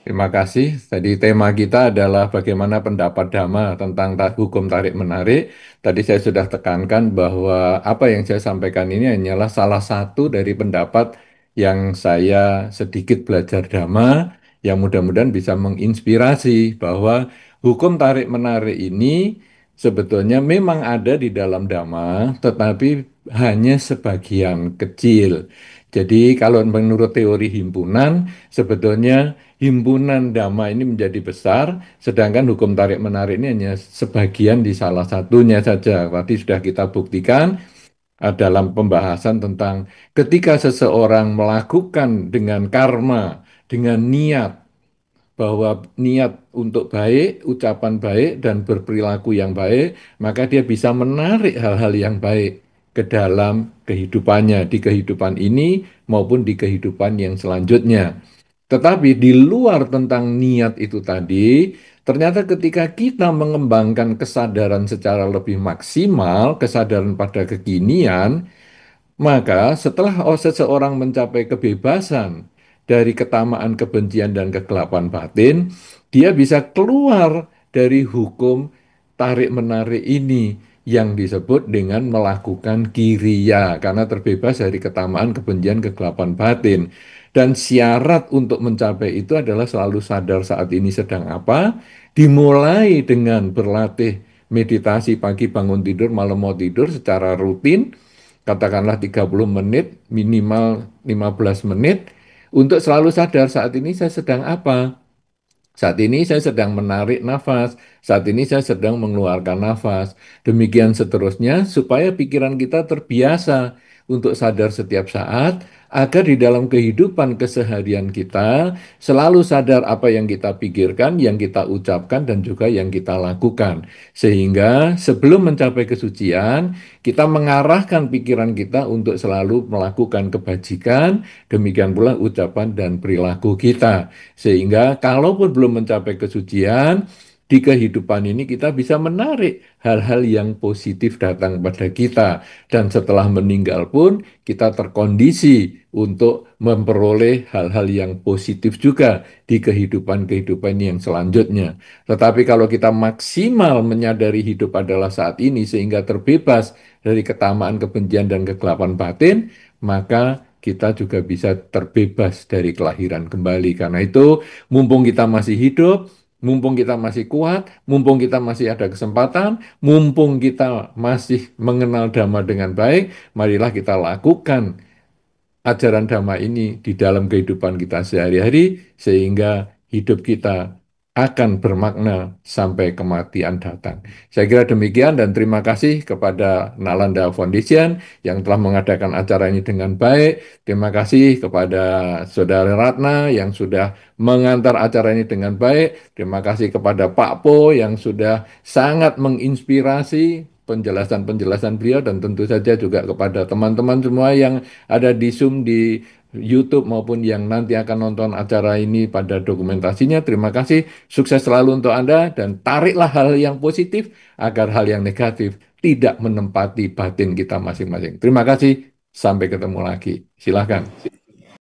Terima kasih. Tadi tema kita adalah bagaimana pendapat Dhamma tentang hukum tarik-menarik. Tadi saya sudah tekankan bahwa apa yang saya sampaikan ini hanyalah salah satu dari pendapat yang saya sedikit belajar Dhamma, yang mudah-mudahan bisa menginspirasi bahwa hukum tarik-menarik ini sebetulnya memang ada di dalam Dhamma, tetapi hanya sebagian kecil. Jadi kalau menurut teori himpunan, sebetulnya himpunan dhamma ini menjadi besar, sedangkan hukum tarik-menarik ini hanya sebagian di salah satunya saja. Tadi sudah kita buktikan dalam pembahasan tentang ketika seseorang melakukan dengan karma, dengan niat, bahwa niat untuk baik, ucapan baik, dan berperilaku yang baik, maka dia bisa menarik hal-hal yang baik ke dalam kehidupannya, di kehidupan ini maupun di kehidupan yang selanjutnya. Tetapi di luar tentang niat itu tadi, ternyata ketika kita mengembangkan kesadaran secara lebih maksimal, kesadaran pada kekinian, maka setelah seseorang mencapai kebebasan dari ketamaan, kebencian, dan kegelapan batin, dia bisa keluar dari hukum tarik-menarik ini. yang disebut dengan melakukan kiriya karena terbebas dari ketamaan, kebencian, kegelapan batin. Dan syarat untuk mencapai itu adalah selalu sadar saat ini sedang apa, dimulai dengan berlatih meditasi pagi bangun tidur, malam mau tidur secara rutin, katakanlah 30 menit, minimal 15 menit, untuk selalu sadar saat ini saya sedang apa. Saat ini saya sedang menarik nafas, saat ini saya sedang mengeluarkan nafas. Demikian seterusnya supaya pikiran kita terbiasa untuk sadar setiap saat agar di dalam kehidupan keseharian kita selalu sadar apa yang kita pikirkan, yang kita ucapkan dan juga yang kita lakukan. Sehingga sebelum mencapai kesucian, kita mengarahkan pikiran kita untuk selalu melakukan kebajikan, demikian pula ucapan dan perilaku kita. Sehingga kalaupun belum mencapai kesucian, di kehidupan ini kita bisa menarik hal-hal yang positif datang pada kita. Dan setelah meninggal pun kita terkondisi untuk memperoleh hal-hal yang positif juga di kehidupan-kehidupan yang selanjutnya. Tetapi kalau kita maksimal menyadari hidup adalah saat ini sehingga terbebas dari ketamaan, kebencian, dan kegelapan batin, maka kita juga bisa terbebas dari kelahiran kembali. Karena itu, mumpung kita masih hidup, mumpung kita masih kuat, mumpung kita masih ada kesempatan, mumpung kita masih mengenal Dhamma dengan baik, marilah kita lakukan ajaran Dhamma ini di dalam kehidupan kita sehari-hari, sehingga hidup kita akan bermakna sampai kematian datang. Saya kira demikian dan terima kasih kepada Nalanda Foundation yang telah mengadakan acara ini dengan baik. Terima kasih kepada Saudara Ratna yang sudah mengantar acara ini dengan baik. Terima kasih kepada Pak Po yang sudah sangat menginspirasi penjelasan-penjelasan beliau dan tentu saja juga kepada teman-teman semua yang ada di Zoom, di YouTube maupun yang nanti akan nonton acara ini pada dokumentasinya. Terima kasih, sukses selalu untuk Anda dan tariklah hal yang positif agar hal yang negatif tidak menempati batin kita masing-masing. Terima kasih, sampai ketemu lagi. Silahkan.